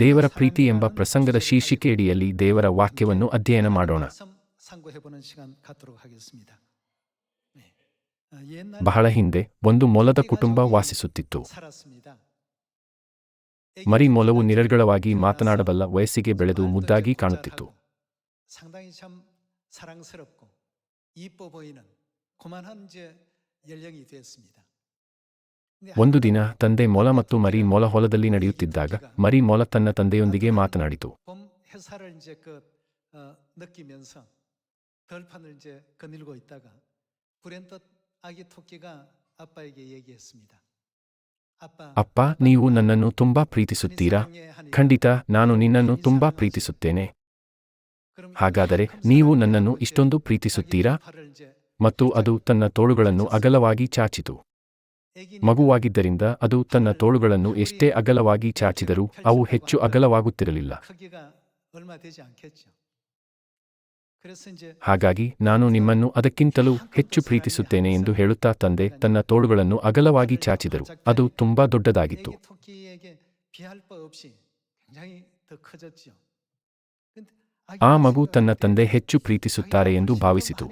ದೇವರ ಪ್ರೀತಿ ಎಂಬ ಪ್ರಸಂಗದ ಶೀರ್ಷಿಕೆಯಡಿಯಲ್ಲಿ ದೇವರ ವಾಕ್ಯವನ್ನು ಅಧ್ಯಯನ ಮಾಡೋಣ. ಬಹಳ ಹಿಂದೆ ಒಂದು ಮೊಲದ ಕುಟುಂಬ ವಾಸಿಸುತ್ತಿತ್ತು. ಮರಿ ಮೊಲವು ನಿರರ್ಗಳವಾಗಿ ಮಾತನಾಡಬಲ್ಲ ವಯಸ್ಸಿಗೆ ಬೆಳೆದು ಮುದ್ದಾಗಿ ಕಾಣುತ್ತಿತ್ತು. ಒಂದು ದಿನ ತಂದೆ ಮೊಲ ಮತ್ತು ಮರಿ ಮೊಲ ಹೊಲದಲ್ಲಿ ನಡೆಯುತ್ತಿದ್ದಾಗ ಮರಿ ಮೊಲ ತನ್ನ ತಂದೆಯೊಂದಿಗೆ ಮಾತನಾಡಿತು. ಅಪ್ಪ, ನೀವು ನನ್ನನ್ನು ತುಂಬಾ ಪ್ರೀತಿಸುತ್ತೀರಾ? ಖಂಡಿತ, ನಾನು ನಿನ್ನನ್ನು ತುಂಬಾ ಪ್ರೀತಿಸುತ್ತೇನೆ. ಹಾಗಾದರೆ ನೀವು ನನ್ನನ್ನು ಇಷ್ಟೊಂದು ಪ್ರೀತಿಸುತ್ತೀರಾ? ಮತ್ತು ಅದು ತನ್ನ ತೋಳುಗಳನ್ನು ಅಗಲವಾಗಿ ಚಾಚಿತು. ಮಗುವಾಗಿದ್ದರಿಂದ ಅದು ತನ್ನ ತೋಳುಗಳನ್ನು ಎಷ್ಟೇ ಅಗಲವಾಗಿ ಚಾಚಿದರೂ ಅವು ಹೆಚ್ಚು ಅಗಲವಾಗುತ್ತಿರಲಿಲ್ಲ. ಹಾಗಾಗಿ ನಾನು ನಿಮ್ಮನ್ನು ಅದಕ್ಕಿಂತಲೂ ಹೆಚ್ಚು ಪ್ರೀತಿಸುತ್ತೇನೆ ಎಂದು ಹೇಳುತ್ತಾ ತಂದೆ ತನ್ನ ತೋಳುಗಳನ್ನು ಅಗಲವಾಗಿ ಚಾಚಿದರು. ಅದು ತುಂಬಾ ದೊಡ್ಡದಾಗಿತ್ತು. ಆ ಮಗು ತನ್ನ ತಂದೆ ಹೆಚ್ಚು ಪ್ರೀತಿಸುತ್ತಾರೆ ಎಂದು ಭಾವಿಸಿತು.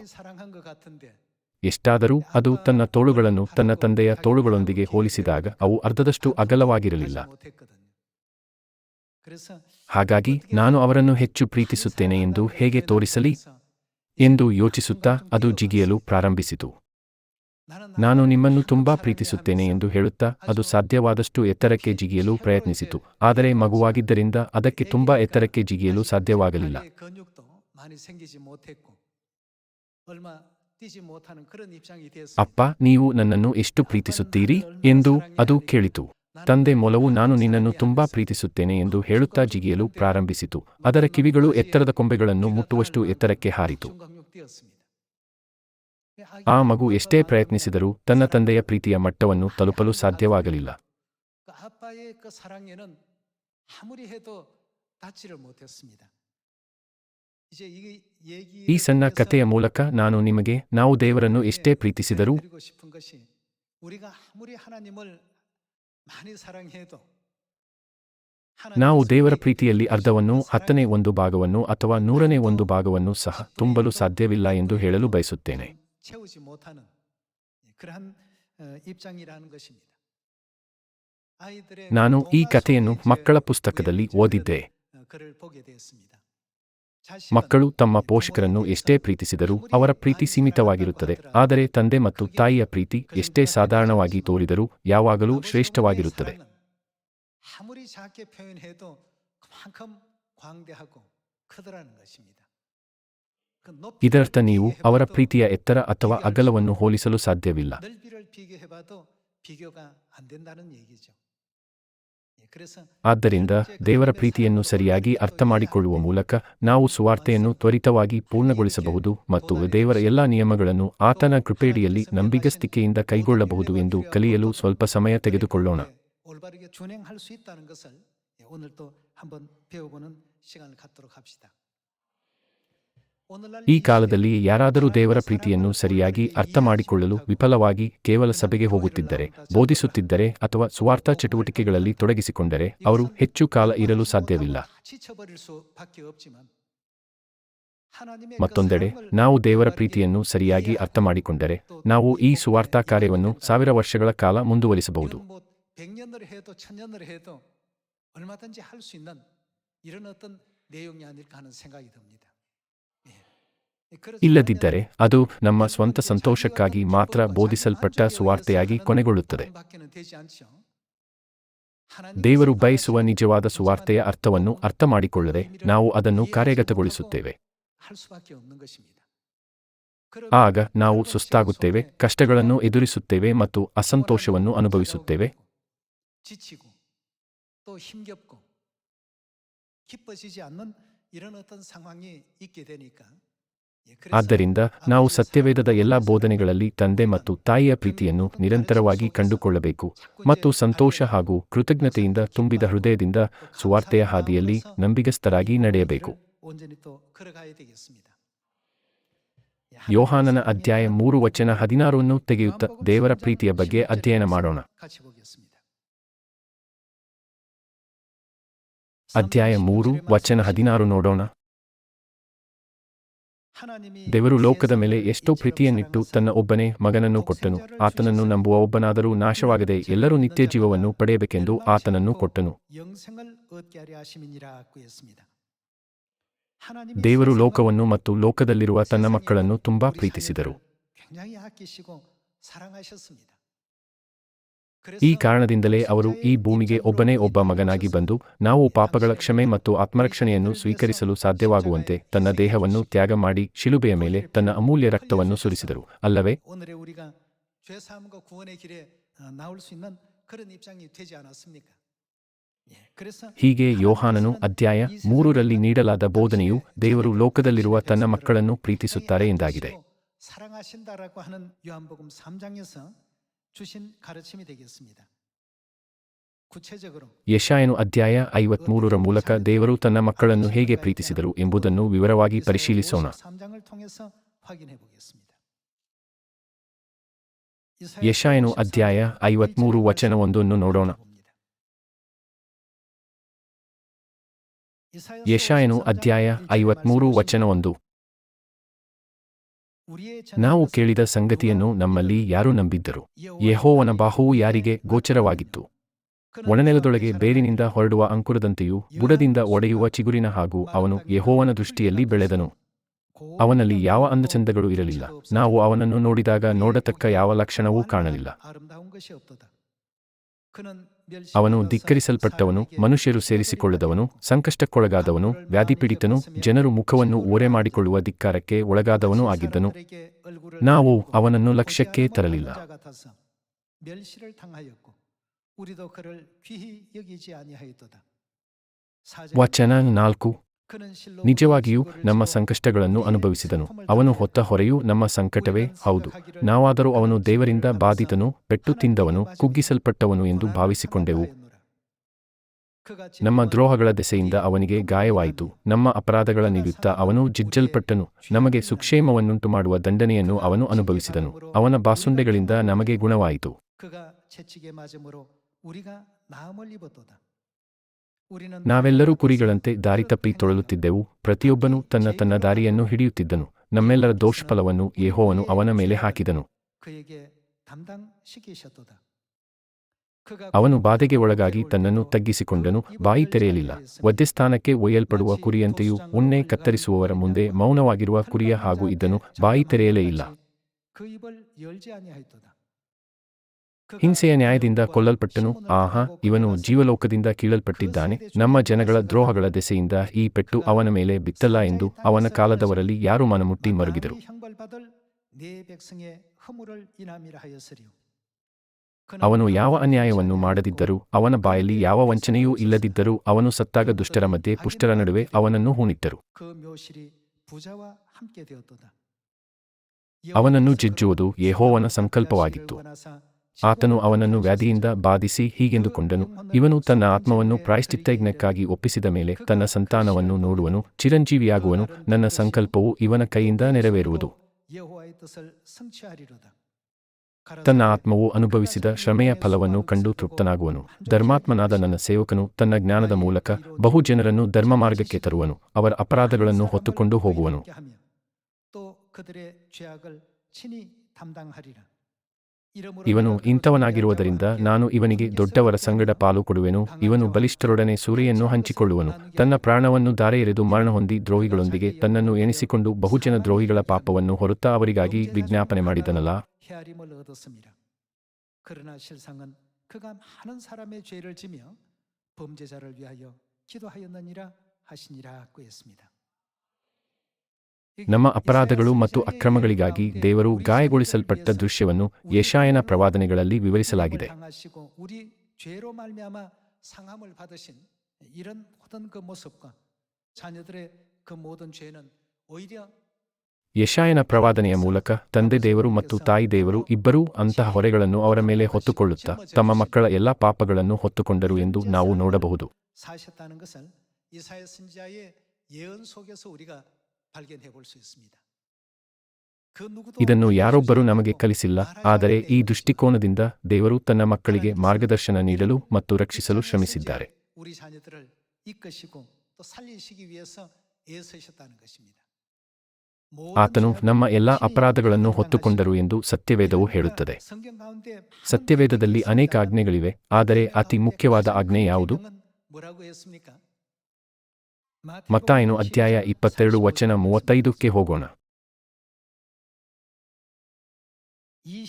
ಎಷ್ಟಾದರೂ ಅದು ತನ್ನ ತೋಳುಗಳನ್ನು ತನ್ನ ತಂದೆಯ ತೋಳುಗಳೊಂದಿಗೆ ಹೋಲಿಸಿದಾಗ ಅವು ಅರ್ಧದಷ್ಟು ಅಗಲವಾಗಿರಲಿಲ್ಲ. ಹಾಗಾಗಿ ನಾನು ಅವರನ್ನು ಹೆಚ್ಚು ಪ್ರೀತಿಸುತ್ತೇನೆ ಎಂದು ಹೇಗೆ ತೋರಿಸಲಿ ಎಂದು ಯೋಚಿಸುತ್ತಾ ಅದು ಜಿಗಿಯಲು ಪ್ರಾರಂಭಿಸಿತು. ನಾನು ನಿಮ್ಮನ್ನು ತುಂಬಾ ಪ್ರೀತಿಸುತ್ತೇನೆ ಎಂದು ಹೇಳುತ್ತಾ ಅದು ಸಾಧ್ಯವಾದಷ್ಟು ಎತ್ತರಕ್ಕೆ ಜಿಗಿಯಲು ಪ್ರಯತ್ನಿಸಿತು. ಆದರೆ ಮಗುವಾಗಿದ್ದರಿಂದ ಅದಕ್ಕೆ ತುಂಬಾ ಎತ್ತರಕ್ಕೆ ಜಿಗಿಯಲು ಸಾಧ್ಯವಾಗಲಿಲ್ಲ. ಅಪ್ಪ, ನೀವು ನನ್ನನ್ನು ಎಷ್ಟು ಪ್ರೀತಿಸುತ್ತೀರಿ ಎಂದು ಅದು ಕೇಳಿತು. ತಂದೆ ಮೊಲವು ನಾನು ನಿನ್ನನ್ನು ತುಂಬಾ ಪ್ರೀತಿಸುತ್ತೇನೆ ಎಂದು ಹೇಳುತ್ತಾ ಜಿಗಿಯಲು ಪ್ರಾರಂಭಿಸಿತು. ಅದರ ಕಿವಿಗಳು ಎತ್ತರದ ಕೊಂಬೆಗಳನ್ನು ಮುಟ್ಟುವಷ್ಟು ಎತ್ತರಕ್ಕೆ ಹಾರಿತು. ಆ ಮಗು ಎಷ್ಟೇ ಪ್ರಯತ್ನಿಸಿದರೂ ತನ್ನ ತಂದೆಯ ಪ್ರೀತಿಯ ಮಟ್ಟವನ್ನು ತಲುಪಲು ಸಾಧ್ಯವಾಗಲಿಲ್ಲ. ಈ ಸಣ್ಣ ಕಥೆಯ ಮೂಲಕ ನಾನು ನಿಮಗೆ ನಾವು ದೇವರನ್ನು ಎಷ್ಟೇ ಪ್ರೀತಿಸಿದರೂ ನಾವು ದೇವರ ಪ್ರೀತಿಯಲ್ಲಿ ಅರ್ಧವನ್ನು, 10ನೇ ಒಂದು ಭಾಗವನ್ನು ಅಥವಾ 100ನೇ ಒಂದು ಭಾಗವನ್ನು ಸಹ ತುಂಬಲು ಸಾಧ್ಯವಿಲ್ಲ ಎಂದು ಹೇಳಲು ಬಯಸುತ್ತೇನೆ. ನಾನು ಈ ಕಥೆಯನ್ನು ಮಕ್ಕಳ ಪುಸ್ತಕದಲ್ಲಿ ಓದಿದ್ದೆ. ಮಕ್ಕಳು ತಮ್ಮ ಪೋಷಕರನ್ನು ಎಷ್ಟೇ ಪ್ರೀತಿಸಿದರೂ ಅವರ ಪ್ರೀತಿ ಸೀಮಿತವಾಗಿರುತ್ತದೆ. ಆದರೆ ತಂದೆ ಮತ್ತು ತಾಯಿಯ ಪ್ರೀತಿ ಎಷ್ಟೇ ಸಾಧಾರಣವಾಗಿ ತೋರಿದರೂ ಯಾವಾಗಲೂ ಶ್ರೇಷ್ಠವಾಗಿರುತ್ತದೆ. ಇದರರ್ಥ ನೀವು ಅವರ ಪ್ರೀತಿಯ ಎತ್ತರ ಅಥವಾ ಅಗಲವನ್ನು ಹೋಲಿಸಲು ಸಾಧ್ಯವಿಲ್ಲ. ಆದ್ದರಿಂದ ದೇವರ ಪ್ರೀತಿಯನ್ನು ಸರಿಯಾಗಿ ಅರ್ಥಮಾಡಿಕೊಳ್ಳುವ ಮೂಲಕ ನಾವು ಸುವಾರ್ತೆಯನ್ನು ತ್ವರಿತವಾಗಿ ಪೂರ್ಣಗೊಳಿಸಬಹುದು ಮತ್ತು ದೇವರ ಎಲ್ಲಾ ನಿಯಮಗಳನ್ನು ಆತನ ಕೃಪೆಯಡಿಯಲ್ಲಿ ನಂಬಿಗಸ್ತಿಕೆಯಿಂದ ಕೈಗೊಳ್ಳಬಹುದು ಎಂದು ಕಲಿಯಲು ಸ್ವಲ್ಪ ಸಮಯ ತೆಗೆದುಕೊಳ್ಳೋಣ. ಈ ಕಾಲದಲ್ಲಿ ಯಾರಾದರೂ ದೇವರ ಪ್ರೀತಿಯನ್ನು ಸರಿಯಾಗಿ ಅರ್ಥಮಾಡಿಕೊಳ್ಳಲು ವಿಫಲವಾಗಿ ಕೇವಲ ಸಭೆಗೆ ಹೋಗುತ್ತಿದ್ದರೆ, ಬೋಧಿಸುತ್ತಿದ್ದರೆ ಅಥವಾ ಸುವಾರ್ತಾ ಚಟುವಟಿಕೆಗಳಲ್ಲಿ ತೊಡಗಿಸಿಕೊಂಡರೆ ಅವರು ಹೆಚ್ಚು ಕಾಲ ಇರಲು ಸಾಧ್ಯವಿಲ್ಲ. ಮತ್ತೊಂದೆಡೆ ನಾವು ದೇವರ ಪ್ರೀತಿಯನ್ನು ಸರಿಯಾಗಿ ಅರ್ಥಮಾಡಿಕೊಂಡರೆ ನಾವು ಈ ಸುವಾರ್ತಾ ಕಾರ್ಯವನ್ನು 1000 ವರ್ಷಗಳ ಕಾಲ ಮುಂದುವರಿಸಬಹುದು. ಇಲ್ಲದಿದ್ದರೆ ಅದು ನಮ್ಮ ಸ್ವಂತ ಸಂತೋಷಕ್ಕಾಗಿ ಮಾತ್ರ ಬೋಧಿಸಲ್ಪಟ್ಟ ಸುವಾರ್ತೆಯಾಗಿ ಕೊನೆಗೊಳ್ಳುತ್ತದೆ. ದೇವರು ಬಯಸುವ ನಿಜವಾದ ಸುವಾರ್ತೆಯ ಅರ್ಥವನ್ನು ಅರ್ಥಮಾಡಿಕೊಳ್ಳದೆ ನಾವು ಅದನ್ನು ಕಾರ್ಯಗತಗೊಳಿಸುತ್ತೇವೆ. ಆಗ ನಾವು ಸುಸ್ತಾಗುತ್ತೇವೆ, ಕಷ್ಟಗಳನ್ನು ಎದುರಿಸುತ್ತೇವೆ ಮತ್ತು ಅಸಂತೋಷವನ್ನು ಅನುಭವಿಸುತ್ತೇವೆ. ಆದ್ದರಿಂದ ನಾವು ಸತ್ಯವೇದದ ಎಲ್ಲಾ ಬೋಧನೆಗಳಲ್ಲಿ ತಂದೆ ಮತ್ತು ತಾಯಿಯ ಪ್ರೀತಿಯನ್ನು ನಿರಂತರವಾಗಿ ಕಂಡುಕೊಳ್ಳಬೇಕು ಮತ್ತು ಸಂತೋಷ ಹಾಗೂ ಕೃತಜ್ಞತೆಯಿಂದ ತುಂಬಿದ ಹೃದಯದಿಂದ ಸುವಾರ್ತೆಯ ಹಾದಿಯಲ್ಲಿ ನಂಬಿಗಸ್ತರಾಗಿ ನಡೆಯಬೇಕು. ಯೋಹಾನನ ಅಧ್ಯಾಯ 3 ವಚನ 16 ತೆಗೆಯುತ್ತಾ ದೇವರ ಪ್ರೀತಿಯ ಬಗ್ಗೆ ಅಧ್ಯಯನ ಮಾಡೋಣ. ಅಧ್ಯಾಯ 3 ವಚನ 16 ನೋಡೋಣ. ದೇವರು ಲೋಕದ ಮೇಲೆ ಎಷ್ಟೋ ಪ್ರೀತಿಯನ್ನಿಟ್ಟು ತನ್ನ ಒಬ್ಬನೇ ಮಗನನ್ನು ಕೊಟ್ಟನು. ಆತನನ್ನು ನಂಬುವ ಒಬ್ಬನಾದರೂ ನಾಶವಾಗದೆ ಎಲ್ಲರೂ ನಿತ್ಯಜೀವವನ್ನು ಪಡೆಯಬೇಕೆಂದು ಆತನನ್ನು ಕೊಟ್ಟನು. ದೇವರು ಲೋಕವನ್ನು ಮತ್ತು ಲೋಕದಲ್ಲಿರುವ ತನ್ನ ಮಕ್ಕಳನ್ನು ತುಂಬಾ ಪ್ರೀತಿಸಿದರು. ಈ ಕಾರಣದಿಂದಲೇ ಅವರು ಈ ಭೂಮಿಗೆ ಒಬ್ಬನೇ ಒಬ್ಬ ಮಗನಾಗಿ ಬಂದು ನಾವು ಪಾಪಗಳ ಕ್ಷಮೆ ಮತ್ತು ಆತ್ಮರಕ್ಷಣೆಯನ್ನು ಸ್ವೀಕರಿಸಲು ಸಾಧ್ಯವಾಗುವಂತೆ ತನ್ನ ದೇಹವನ್ನು ತ್ಯಾಗ ಮಾಡಿ ಶಿಲುಬೆಯ ಮೇಲೆ ತನ್ನ ಅಮೂಲ್ಯ ರಕ್ತವನ್ನು ಸುರಿಸಿದರು, ಅಲ್ಲವೇ? ಹೀಗೆ ಯೋಹಾನನು ಅಧ್ಯಾಯ 3ರಲ್ಲಿ ನೀಡಲಾದ ಬೋಧನೆಯು ದೇವರು ಲೋಕದಲ್ಲಿರುವ ತನ್ನ ಮಕ್ಕಳನ್ನು ಪ್ರೀತಿಸುತ್ತಾರೆ ಎಂದಾಗಿದೆ. ಯೆಶಾಯನು ಅಧ್ಯಾಯ 53ರ ಮೂಲಕ ದೇವರು ತನ್ನ ಮಕ್ಕಳನ್ನು ಹೇಗೆ ಪ್ರೀತಿಸಿದರು ಎಂಬುದನ್ನು ವಿವರವಾಗಿ ಪರಿಶೀಲಿಸೋಣ. ಯೆಶಾಯನು ಅಧ್ಯಾಯ 53 ವಚನ 1 ನೋಡೋಣ. ಯೆಶಾಯನು ಅಧ್ಯಾಯ 53 ವಚನ 1. ನಾವು ಕೇಳಿದ ಸಂಗತಿಯನ್ನು ನಮ್ಮಲ್ಲಿ ಯಾರು ನಂಬಿದ್ದರು? ಯೆಹೋವನ ಬಾಹುವು ಯಾರಿಗೆ ಗೋಚರವಾಗಿತ್ತು? ಒಣನೆಲದೊಳಗೆ ಬೇರಿನಿಂದ ಹೊರಡುವ ಅಂಕುರದಂತೆಯೂ ಬುಡದಿಂದ ಒಡೆಯುವ ಚಿಗುರಿನ ಹಾಗೂ ಅವನು ಯೆಹೋವನ ದೃಷ್ಟಿಯಲ್ಲಿ ಬೆಳೆದನು. ಅವನಲ್ಲಿ ಯಾವ ಅಂದಚಂದಗಳು ಇರಲಿಲ್ಲ. ನಾವು ಅವನನ್ನು ನೋಡಿದಾಗ ನೋಡತಕ್ಕ ಯಾವ ಲಕ್ಷಣವೂ ಕಾಣಲಿಲ್ಲ. ಅವನು ಧಿಕ್ಕರಿಸಲ್ಪಟ್ಟವನು, ಮನುಷ್ಯರು ಸೇರಿಸಿಕೊಳ್ಳದವನು, ಸಂಕಷ್ಟಕ್ಕೊಳಗಾದವನು, ವ್ಯಾಧಿಪೀಡಿತನು, ಜನರು ಮುಖವನ್ನು ಓರೆ ಮಾಡಿಕೊಳ್ಳುವ ಧಿಕ್ಕಾರಕ್ಕೆ ಒಳಗಾದವನೂ ಆಗಿದ್ದನು. ನಾವು ಅವನನ್ನು ಲಕ್ಷ್ಯಕ್ಕೇ ತರಲಿಲ್ಲ. ವಚನ 4. ನಿಜವಾಗಿಯೂ ನಮ್ಮ ಸಂಕಷ್ಟಗಳನ್ನು ಅನುಭವಿಸಿದನು. ಅವನು ಹೊತ್ತ ಹೊರೆಯೂ ನಮ್ಮ ಸಂಕಟವೇ ಹೌದು. ನಾವಾದರೂ ಅವನು ದೇವರಿಂದ ಬಾಧಿತನು, ಪೆಟ್ಟು ತಿಂದವನು, ಕುಗ್ಗಿಸಲ್ಪಟ್ಟವನು ಎಂದು ಭಾವಿಸಿಕೊಂಡೆವು. ನಮ್ಮ ದ್ರೋಹಗಳ ದೆಸೆಯಿಂದ ಅವನಿಗೆ ಗಾಯವಾಯಿತು, ನಮ್ಮ ಅಪರಾಧಗಳ ನಿಮಿತ್ತ ಅವನು ಜಜ್ಜಲ್ಪಟ್ಟನು. ನಮಗೆ ಸುಕ್ಷೇಮವನ್ನುಂಟು ಮಾಡುವ ದಂಡನೆಯನ್ನು ಅವನು ಅನುಭವಿಸಿದನು. ಅವನ ಬಾಸುಂಡೆಗಳಿಂದ ನಮಗೆ ಗುಣವಾಯಿತು. ನಾವೆಲ್ಲರೂ ಕುರಿಗಳಂತೆ ದಾರಿ ತಪ್ಪಿ ತೊಳಲುತ್ತಿದ್ದೆವು. ಪ್ರತಿಯೊಬ್ಬನೂ ತನ್ನ ತನ್ನ ದಾರಿಯನ್ನು ಹಿಡಿಯುತ್ತಿದ್ದನು. ನಮ್ಮೆಲ್ಲರ ದೋಷಫಲವನ್ನು ಯೆಹೋವನು ಅವನ ಮೇಲೆ ಹಾಕಿದನು. ಅವನು ಬಾಧೆಗೆ ಒಳಗಾಗಿ ತನ್ನನ್ನು ತಗ್ಗಿಸಿಕೊಂಡನು, ಬಾಯಿ ತೆರೆಯಲಿಲ್ಲ. ವಧ್ಯಸ್ಥಾನಕ್ಕೆ ಒಯ್ಯಲ್ಪಡುವ ಕುರಿಯಂತೆಯೂ ಉಣ್ಣೆ ಕತ್ತರಿಸುವವರ ಮುಂದೆ ಮೌನವಾಗಿರುವ ಕುರಿಯ ಹಾಗೂ ಇದ್ದನು, ಬಾಯಿ ತೆರೆಯಲೇ ಇಲ್ಲ. ಹಿಂಸೆಯ ನ್ಯಾಯದಿಂದ ಕೊಲ್ಲಲ್ಪಟ್ಟನು. ಆಹಾ, ಇವನು ಜೀವಲೋಕದಿಂದ ಕೀಳಲ್ಪಟ್ಟಿದ್ದಾನೆ. ನಮ್ಮ ಜನಗಳ ದ್ರೋಹಗಳ ದೆಸೆಯಿಂದ ಈ ಪೆಟ್ಟು ಅವನ ಮೇಲೆ ಬಿತ್ತಲ್ಲ ಎಂದು ಅವನ ಕಾಲದವರಲ್ಲಿ ಯಾರು ಮನಮುಟ್ಟಿ ಮರುಗಿದರು. ಅವನು ಯಾವ ಅನ್ಯಾಯವನ್ನು ಮಾಡದಿದ್ದರೂ, ಅವನ ಬಾಯಲ್ಲಿ ಯಾವ ವಂಚನೆಯೂ ಇಲ್ಲದಿದ್ದರೂ, ಅವನು ಸತ್ತಾಗ ದುಷ್ಟರ ಮಧ್ಯೆ ಪುಷ್ಟರ ನಡುವೆ ಅವನನ್ನು ಹೂಣಿಟ್ಟರು. ಅವನನ್ನು ಜಜ್ಜುವುದು ಯೆಹೋವನ ಸಂಕಲ್ಪವಾಗಿತ್ತು. ಆತನು ಅವನನ್ನು ವ್ಯಾಧಿಯಿಂದ ಬಾಧಿಸಿ ಹೀಗೆಂದುಕೊಂಡನು, ಇವನು ತನ್ನ ಆತ್ಮವನ್ನು ಪ್ರಾಯಶ್ಚಿತ್ತಯಜ್ಞಕ್ಕಾಗಿ ಒಪ್ಪಿಸಿದ ಮೇಲೆ ತನ್ನ ಸಂತಾನವನ್ನು ನೋಡುವನು, ಚಿರಂಜೀವಿಯಾಗುವನು. ನನ್ನ ಸಂಕಲ್ಪವು ಇವನ ಕೈಯಿಂದ ನೆರವೇರುವುದು. ತನ್ನ ಆತ್ಮವು ಅನುಭವಿಸಿದ ಶ್ರಮೆಯ ಫಲವನ್ನು ಕಂಡು ತೃಪ್ತನಾಗುವನು. ಧರ್ಮಾತ್ಮನಾದ ನನ್ನ ಸೇವಕನು ತನ್ನ ಜ್ಞಾನದ ಮೂಲಕ ಬಹು ಜನರನ್ನು ಧರ್ಮ ಮಾರ್ಗಕ್ಕೆ ತರುವನು. ಅವರ ಅಪರಾಧಗಳನ್ನು ಹೊತ್ತುಕೊಂಡು ಹೋಗುವನು. ಇವನು ಇಂಥವನಾಗಿರುವುದರಿಂದ ನಾನು ಇವನಿಗೆ ದೊಡ್ಡವರ ಸಂಗಡ ಪಾಲು ಕೊಡುವೆನು. ಇವನು ಬಲಿಷ್ಠರೊಡನೆ ಸೂರೆಯನ್ನು ಹಂಚಿಕೊಳ್ಳುವನು. ತನ್ನ ಪ್ರಾಣವನ್ನು ಧಾರೆ ಎರೆದು ಮರಣ ಹೊಂದಿ ದ್ರೋಹಿಗಳೊಂದಿಗೆ ತನ್ನನ್ನು ಎಣಿಸಿಕೊಂಡು ಬಹುಜನ ದ್ರೋಹಿಗಳ ಪಾಪವನ್ನು ಹೊರುತ್ತಾ ಅವರಿಗಾಗಿ ವಿಜ್ಞಾಪನೆ ಮಾಡಿದನಲ್ಲ. ನಮ್ಮ ಅಪರಾಧಗಳು ಮತ್ತು ಅಕ್ರಮಗಳಿಗಾಗಿ ದೇವರು ಗಾಯಗೊಳಿಸಲ್ಪಟ್ಟ ದೃಶ್ಯವನ್ನು ಯೆಶಾಯನ ಪ್ರವಾದನೆಗಳಲ್ಲಿ ವಿವರಿಸಲಾಗಿದೆ. ಯೆಶಾಯನ ಪ್ರವಾದನೆಯ ಮೂಲಕ ತಂದೆ ದೇವರು ಮತ್ತು ತಾಯಿ ದೇವರು ಇಬ್ಬರೂ ಅಂತಹ ಹೊರೆಗಳನ್ನು ಅವರ ಮೇಲೆ ಹೊತ್ತುಕೊಳ್ಳುತ್ತಾ ತಮ್ಮ ಮಕ್ಕಳ ಎಲ್ಲಾ ಪಾಪಗಳನ್ನು ಹೊತ್ತುಕೊಂಡರು ಎಂದು ನಾವು ನೋಡಬಹುದು. ಇದನ್ನು ಯಾರೊಬ್ಬರೂ ನಮಗೆ ಕಲಿಸಿಲ್ಲ, ಆದರೆ ಈ ದೃಷ್ಟಿಕೋನದಿಂದ ದೇವರು ತನ್ನ ಮಕ್ಕಳಿಗೆ ಮಾರ್ಗದರ್ಶನ ನೀಡಲು ಮತ್ತು ರಕ್ಷಿಸಲು ಶ್ರಮಿಸಿದ್ದಾರೆ. 이끄시고 또 살리시기 위해서 애쓰셨다는 것입니다. ಆತನು ನಮ್ಮ ಎಲ್ಲಾ ಅಪರಾಧಗಳನ್ನು ಹೊತ್ತುಕೊಂಡರು ಎಂದು ಸತ್ಯವೇದವು ಹೇಳುತ್ತದೆ. ಸತ್ಯವೇದದಲ್ಲಿ ಅನೇಕ ಆಜ್ಞೆಗಳಿವೆ, ಆದರೆ ಅತಿ ಮುಖ್ಯವಾದ ಆಜ್ಞೆ ಯಾವುದು? ಮತ್ತಾಯನು ಅಧ್ಯಾಯ 22 ವಚನ 35ಕ್ಕೆ ಹೋಗೋಣ.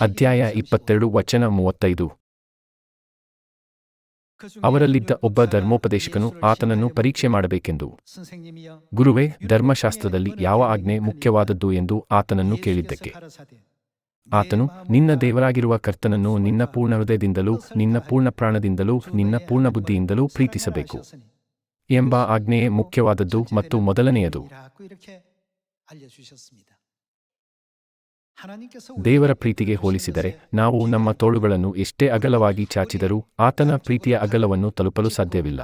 ಅಧ್ಯಾಯ 22 ವಚನ 35. ಅವರಲ್ಲಿದ್ದ ಒಬ್ಬ ಧರ್ಮೋಪದೇಶಕನು ಆತನನ್ನು ಪರೀಕ್ಷೆ ಮಾಡಬೇಕೆಂದು, ಗುರುವೇ, ಧರ್ಮಶಾಸ್ತ್ರದಲ್ಲಿ ಯಾವ ಆಜ್ಞೆ ಮುಖ್ಯವಾದದ್ದು ಎಂದು ಆತನನ್ನು ಕೇಳಿದ್ದಕ್ಕೆ ಆತನು, ನಿನ್ನ ದೇವರಾಗಿರುವ ಕರ್ತನನ್ನು ನಿನ್ನ ಪೂರ್ಣ ಹೃದಯದಿಂದಲೂ ನಿನ್ನ ಪೂರ್ಣ ಪ್ರಾಣದಿಂದಲೂ ನಿನ್ನ ಪೂರ್ಣ ಬುದ್ಧಿಯಿಂದಲೂ ಪ್ರೀತಿಸಬೇಕು ಎಂಬ ಆಜ್ಞೆಯೇ ಮುಖ್ಯವಾದದ್ದು ಮತ್ತು ಮೊದಲನೆಯದು. ದೇವರ ಪ್ರೀತಿಗೆ ಹೋಲಿಸಿದರೆ ನಾವು ನಮ್ಮ ತೋಳುಗಳನ್ನು ಎಷ್ಟೇ ಅಗಲವಾಗಿ ಚಾಚಿದರೂ ಆತನ ಪ್ರೀತಿಯ ಅಗಲವನ್ನು ತಲುಪಲು ಸಾಧ್ಯವಿಲ್ಲ.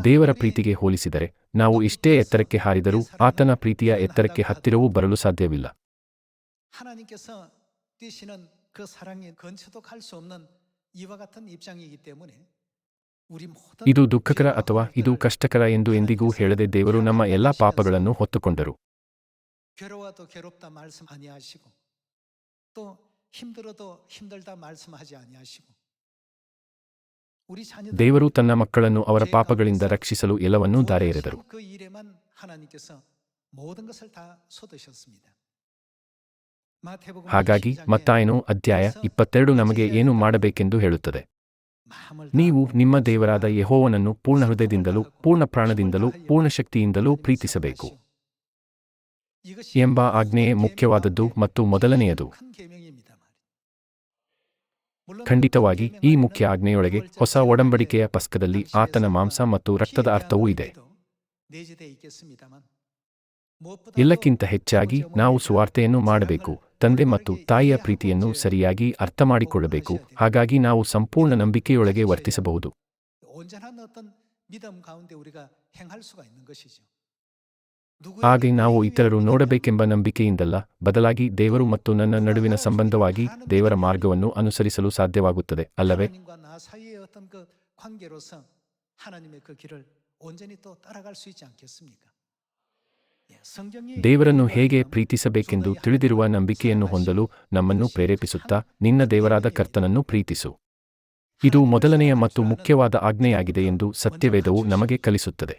ದೇವರ ಪ್ರೀತಿಗೆ ಹೋಲಿಸಿದರೆ ನಾವು ಎಷ್ಟೇ ಎತ್ತರಕ್ಕೆ ಹಾರಿದರೂ ಆತನ ಪ್ರೀತಿಯ ಎತ್ತರಕ್ಕೆ ಹತ್ತಿರವೂ ಬರಲು ಸಾಧ್ಯವಿಲ್ಲ. ಇದು ದುಃಖಕರ ಅಥವಾ ಇದು ಕಷ್ಟಕರ ಎಂದು ಎಂದಿಗೂ ಹೇಳದೆ ದೇವರು ನಮ್ಮ ಎಲ್ಲಾ ಪಾಪಗಳನ್ನು ಹೊತ್ತುಕೊಂಡರು. ದೇವರು ತನ್ನ ಮಕ್ಕಳನ್ನು ಅವರ ಪಾಪಗಳಿಂದ ರಕ್ಷಿಸಲು ಎಲ್ಲವನ್ನೂ ಧಾರೆ ಎರೆದರು. ಹಾಗಾಗಿ ಮತ್ತಾಯನು ಅಧ್ಯಾಯ 22 ನಮಗೆ ಏನು ಮಾಡಬೇಕೆಂದು ಹೇಳುತ್ತದೆ. ನೀವು ನಿಮ್ಮ ದೇವರಾದ ಯೆಹೋವನನ್ನು ಪೂರ್ಣ ಹೃದಯದಿಂದಲೂ ಪೂರ್ಣ ಪ್ರಾಣದಿಂದಲೂ ಪೂರ್ಣ ಶಕ್ತಿಯಿಂದಲೂ ಪ್ರೀತಿಸಬೇಕು ಎಂಬ ಆಜ್ಞೆಯೇ ಮುಖ್ಯವಾದದ್ದು ಮತ್ತು ಮೊದಲನೆಯದು. ಖಂಡಿತವಾಗಿ ಈ ಮುಖ್ಯ ಆಜ್ಞೆಯೊಳಗೆ ಹೊಸ ಒಡಂಬಡಿಕೆಯ ಪಸ್ಕದಲ್ಲಿ ಆತನ ಮಾಂಸ ಮತ್ತು ರಕ್ತದ ಅರ್ಥವೂ ಇದೆ. ಎಲ್ಲಕ್ಕಿಂತ ಹೆಚ್ಚಾಗಿ ನಾವು ಸುವಾರ್ತೆಯನ್ನು ಮಾಡಬೇಕು, ತಂದೆ ಮತ್ತು ತಾಯಿಯ ಪ್ರೀತಿಯನ್ನು ಸರಿಯಾಗಿ ಅರ್ಥಮಾಡಿಕೊಳ್ಳಬೇಕು. ಹಾಗಾಗಿ ನಾವು ಸಂಪೂರ್ಣ ನಂಬಿಕೆಯೊಳಗೆ ವರ್ತಿಸಬಹುದು. ಹಾಗೆ ನಾವು ಇತರರು ನೋಡಬೇಕೆಂಬ ನಂಬಿಕೆಯಿಂದಲ್ಲ, ಬದಲಾಗಿ ದೇವರು ಮತ್ತು ನನ್ನ ನಡುವಿನ ಸಂಬಂಧವಾಗಿ ದೇವರ ಮಾರ್ಗವನ್ನು ಅನುಸರಿಸಲು ಸಾಧ್ಯವಾಗುತ್ತದೆ, ಅಲ್ಲವೇ? ದೇವರನ್ನು ಹೇಗೆ ಪ್ರೀತಿಸಬೇಕೆಂದು ತಿಳಿದಿರುವ ನಂಬಿಕೆಯನ್ನು ಹೊಂದಲು ನಮ್ಮನ್ನು ಪ್ರೇರೇಪಿಸುತ್ತಾ, ನಿನ್ನ ದೇವರಾದ ಕರ್ತನನ್ನು ಪ್ರೀತಿಸು. ಇದು ಮೊದಲನೆಯ ಮತ್ತು ಮುಖ್ಯವಾದ ಆಜ್ಞೆಯಾಗಿದೆ ಎಂದು ಸತ್ಯವೇದವು ನಮಗೆ ಕಲಿಸುತ್ತದೆ.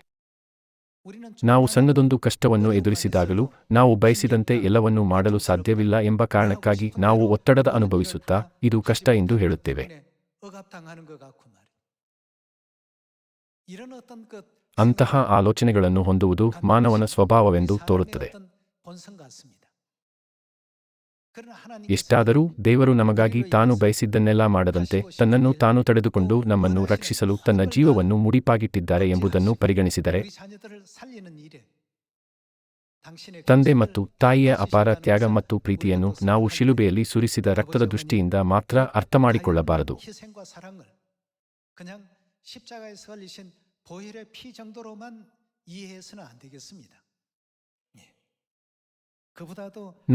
ನಾವು ಸಣ್ಣದೊಂದು ಕಷ್ಟವನ್ನು ಎದುರಿಸಿದಾಗಲೂ ನಾವು ಬಯಸಿದಂತೆ ಎಲ್ಲವನ್ನೂ ಮಾಡಲು ಸಾಧ್ಯವಿಲ್ಲ ಎಂಬ ಕಾರಣಕ್ಕಾಗಿ ನಾವು ಒತ್ತಡದ ಅನುಭವಿಸುತ್ತಾ ಇದು ಕಷ್ಟ ಎಂದು ಹೇಳುತ್ತೇವೆ. ಅಂತಹ ಆಲೋಚನೆಗಳನ್ನು ಹೊಂದುವುದು ಮಾನವನ ಸ್ವಭಾವವೆಂದು ತೋರುತ್ತದೆ. ಎಷ್ಟಾದರೂ ದೇವರು ನಮಗಾಗಿ ತಾನು ಬಯಸಿದ್ದನ್ನೆಲ್ಲ ಮಾಡದಂತೆ ತನ್ನನ್ನು ತಾನು ತಡೆದುಕೊಂಡು ನಮ್ಮನ್ನು ರಕ್ಷಿಸಲು ತನ್ನ ಜೀವವನ್ನು ಮುಡಿಪಾಗಿಟ್ಟಿದ್ದಾರೆ ಎಂಬುದನ್ನು ಪರಿಗಣಿಸಿದರೆ, ತಂದೆ ಮತ್ತು ತಾಯಿಯ ಅಪಾರ ತ್ಯಾಗ ಮತ್ತು ಪ್ರೀತಿಯನ್ನು ನಾವು ಶಿಲುಬೆಯಲ್ಲಿ ಸುರಿಸಿದ ರಕ್ತದ ದೃಷ್ಟಿಯಿಂದ ಮಾತ್ರ ಅರ್ಥಮಾಡಿಕೊಳ್ಳಬಾರದು.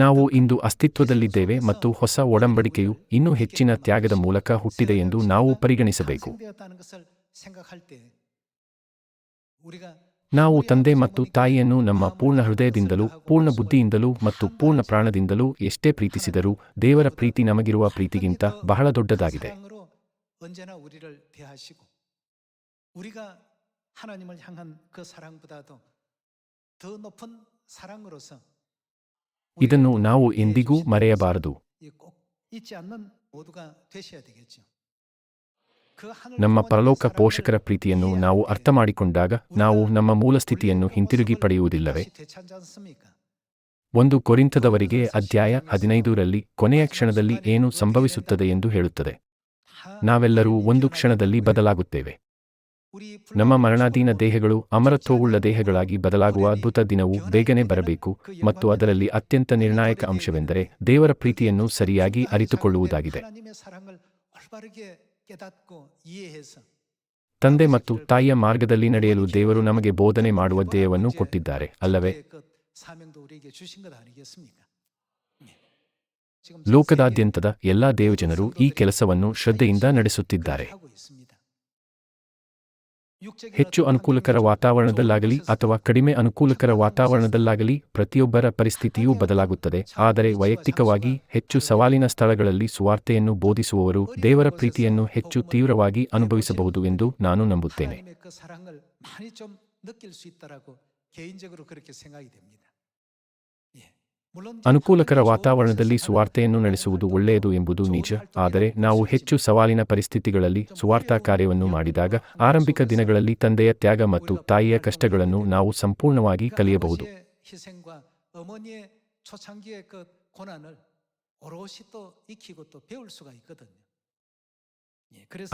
ನಾವು ಇಂದು ಅಸ್ತಿತ್ವದಲ್ಲಿದ್ದೇವೆ ಮತ್ತು ಹೊಸ ಒಡಂಬಡಿಕೆಯು ಇನ್ನೂ ಹೆಚ್ಚಿನ ತ್ಯಾಗದ ಮೂಲಕ ಹುಟ್ಟಿದೆ ಎಂದು ನಾವು ಪರಿಗಣಿಸಬೇಕು. ನಾವು ತಂದೆ ಮತ್ತು ತಾಯಿಯನ್ನು ನಮ್ಮ ಪೂರ್ಣ ಹೃದಯದಿಂದಲೂ ಪೂರ್ಣ ಬುದ್ಧಿಯಿಂದಲೂ ಮತ್ತು ಪೂರ್ಣ ಪ್ರಾಣದಿಂದಲೂ ಎಷ್ಟೇ ಪ್ರೀತಿಸಿದರೂ ದೇವರ ಪ್ರೀತಿ ನಮಗಿರುವ ಪ್ರೀತಿಗಿಂತ ಬಹಳ ದೊಡ್ಡದಾಗಿದೆ. ಇದನ್ನು ನಾವು ಎಂದಿಗೂ ಮರೆಯಬಾರದು. ನಮ್ಮ ಪರಲೋಕ ಪೋಷಕರ ಪ್ರೀತಿಯನ್ನು ನಾವು ಅರ್ಥಮಾಡಿಕೊಂಡಾಗ ನಾವು ನಮ್ಮ ಮೂಲಸ್ಥಿತಿಯನ್ನು ಹಿಂತಿರುಗಿ ಪಡೆಯುವುದಿಲ್ಲವೇ? 1 ಕೊರಿಂಥದವರಿಗೆ ಅಧ್ಯಾಯ 15ರಲ್ಲಿ ಕೊನೆಯ ಕ್ಷಣದಲ್ಲಿ ಏನು ಸಂಭವಿಸುತ್ತದೆ ಎಂದು ಹೇಳುತ್ತದೆ. ನಾವೆಲ್ಲರೂ ಒಂದು ಕ್ಷಣದಲ್ಲಿ ಬದಲಾಗುತ್ತೇವೆ. ನಮ್ಮ ಮರಣಾಧೀನ ದೇಹಗಳು ಅಮರತ್ವವುಳ್ಳ ದೇಹಗಳಾಗಿ ಬದಲಾಗುವ ಅದ್ಭುತ ದಿನವು ಬೇಗನೆ ಬರಬೇಕು ಮತ್ತು ಅದರಲ್ಲಿ ಅತ್ಯಂತ ನಿರ್ಣಾಯಕ ಅಂಶವೆಂದರೆ ದೇವರ ಪ್ರೀತಿಯನ್ನು ಸರಿಯಾಗಿ ಅರಿತುಕೊಳ್ಳುವುದಾಗಿದೆ. ತಂದೆ ಮತ್ತು ತಾಯಿಯ ಮಾರ್ಗದಲ್ಲಿ ನಡೆಯಲು ದೇವರು ನಮಗೆ ಬೋಧನೆ ಮಾಡುವ ಧ್ಯೇಯವನ್ನು ಕೊಟ್ಟಿದ್ದಾರೆ, ಅಲ್ಲವೇ? ಲೋಕದಾದ್ಯಂತದ ಎಲ್ಲಾ ದೇವಜನರು ಈ ಕೆಲಸವನ್ನು ಶ್ರದ್ಧೆಯಿಂದ ನಡೆಸುತ್ತಿದ್ದಾರೆ. ಹೆಚ್ಚು ಅನುಕೂಲಕರ ವಾತಾವರಣದಲ್ಲಾಗಲಿ ಅಥವಾ ಕಡಿಮೆ ಅನುಕೂಲಕರ ವಾತಾವರಣದಲ್ಲಾಗಲಿ ಪ್ರತಿಯೊಬ್ಬರ ಪರಿಸ್ಥಿತಿಯೂ ಬದಲಾಗುತ್ತದೆ, ಆದರೆ ವೈಯಕ್ತಿಕವಾಗಿ ಹೆಚ್ಚು ಸವಾಲಿನ ಸ್ಥಳಗಳಲ್ಲಿ ಸುವಾರ್ತೆಯನ್ನು ಬೋಧಿಸುವವರು ದೇವರ ಪ್ರೀತಿಯನ್ನು ಹೆಚ್ಚು ತೀವ್ರವಾಗಿ ಅನುಭವಿಸಬಹುದು ಎಂದು ನಾನು ನಂಬುತ್ತೇನೆ. ಅನುಕೂಲಕರ ವಾತಾವರಣದಲ್ಲಿ ಸುವಾರ್ತೆಯನ್ನು ನಡೆಸುವುದು ಒಳ್ಳೆಯದು ಎಂಬುದು ನಿಜ, ಆದರೆ ನಾವು ಹೆಚ್ಚು ಸವಾಲಿನ ಪರಿಸ್ಥಿತಿಗಳಲ್ಲಿ ಸುವಾರ್ತಾ ಕಾರ್ಯವನ್ನು ಮಾಡಿದಾಗ ಆರಂಭಿಕ ದಿನಗಳಲ್ಲಿ ತಂದೆಯ ತ್ಯಾಗ ಮತ್ತು ತಾಯಿಯ ಕಷ್ಟಗಳನ್ನು ನಾವು ಸಂಪೂರ್ಣವಾಗಿ ಕಲಿಯಬಹುದು.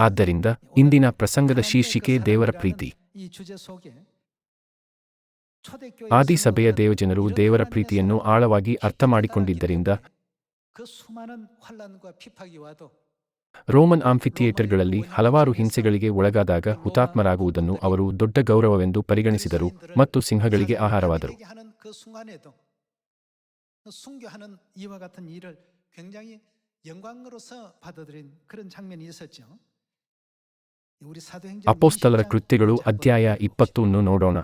ಆದ್ದರಿಂದ ಇಂದಿನ ಪ್ರಸಂಗದ ಶೀರ್ಷಿಕೆ ದೇವರ ಪ್ರೀತಿ. ಆದಿ ಸಭೆಯ ದೇವಜನರು ದೇವರ ಪ್ರೀತಿಯನ್ನು ಆಳವಾಗಿ ಅರ್ಥಮಾಡಿಕೊಂಡಿದ್ದರಿಂದ ರೋಮನ್ ಆಂಫಿಥಿಯೇಟರ್ಗಳಲ್ಲಿ ಹಲವಾರು ಹಿಂಸೆಗಳಿಗೆ ಒಳಗಾದಾಗ ಹುತಾತ್ಮರಾಗುವುದನ್ನು ಅವರು ದೊಡ್ಡ ಗೌರವವೆಂದು ಪರಿಗಣಿಸಿದರು ಮತ್ತು ಸಿಂಹಗಳಿಗೆ ಆಹಾರವಾದರು. ಅಪೊಸ್ತಲರ ಕೃತ್ಯಗಳು ಅಧ್ಯಾಯ 20 ನೋಡೋಣ.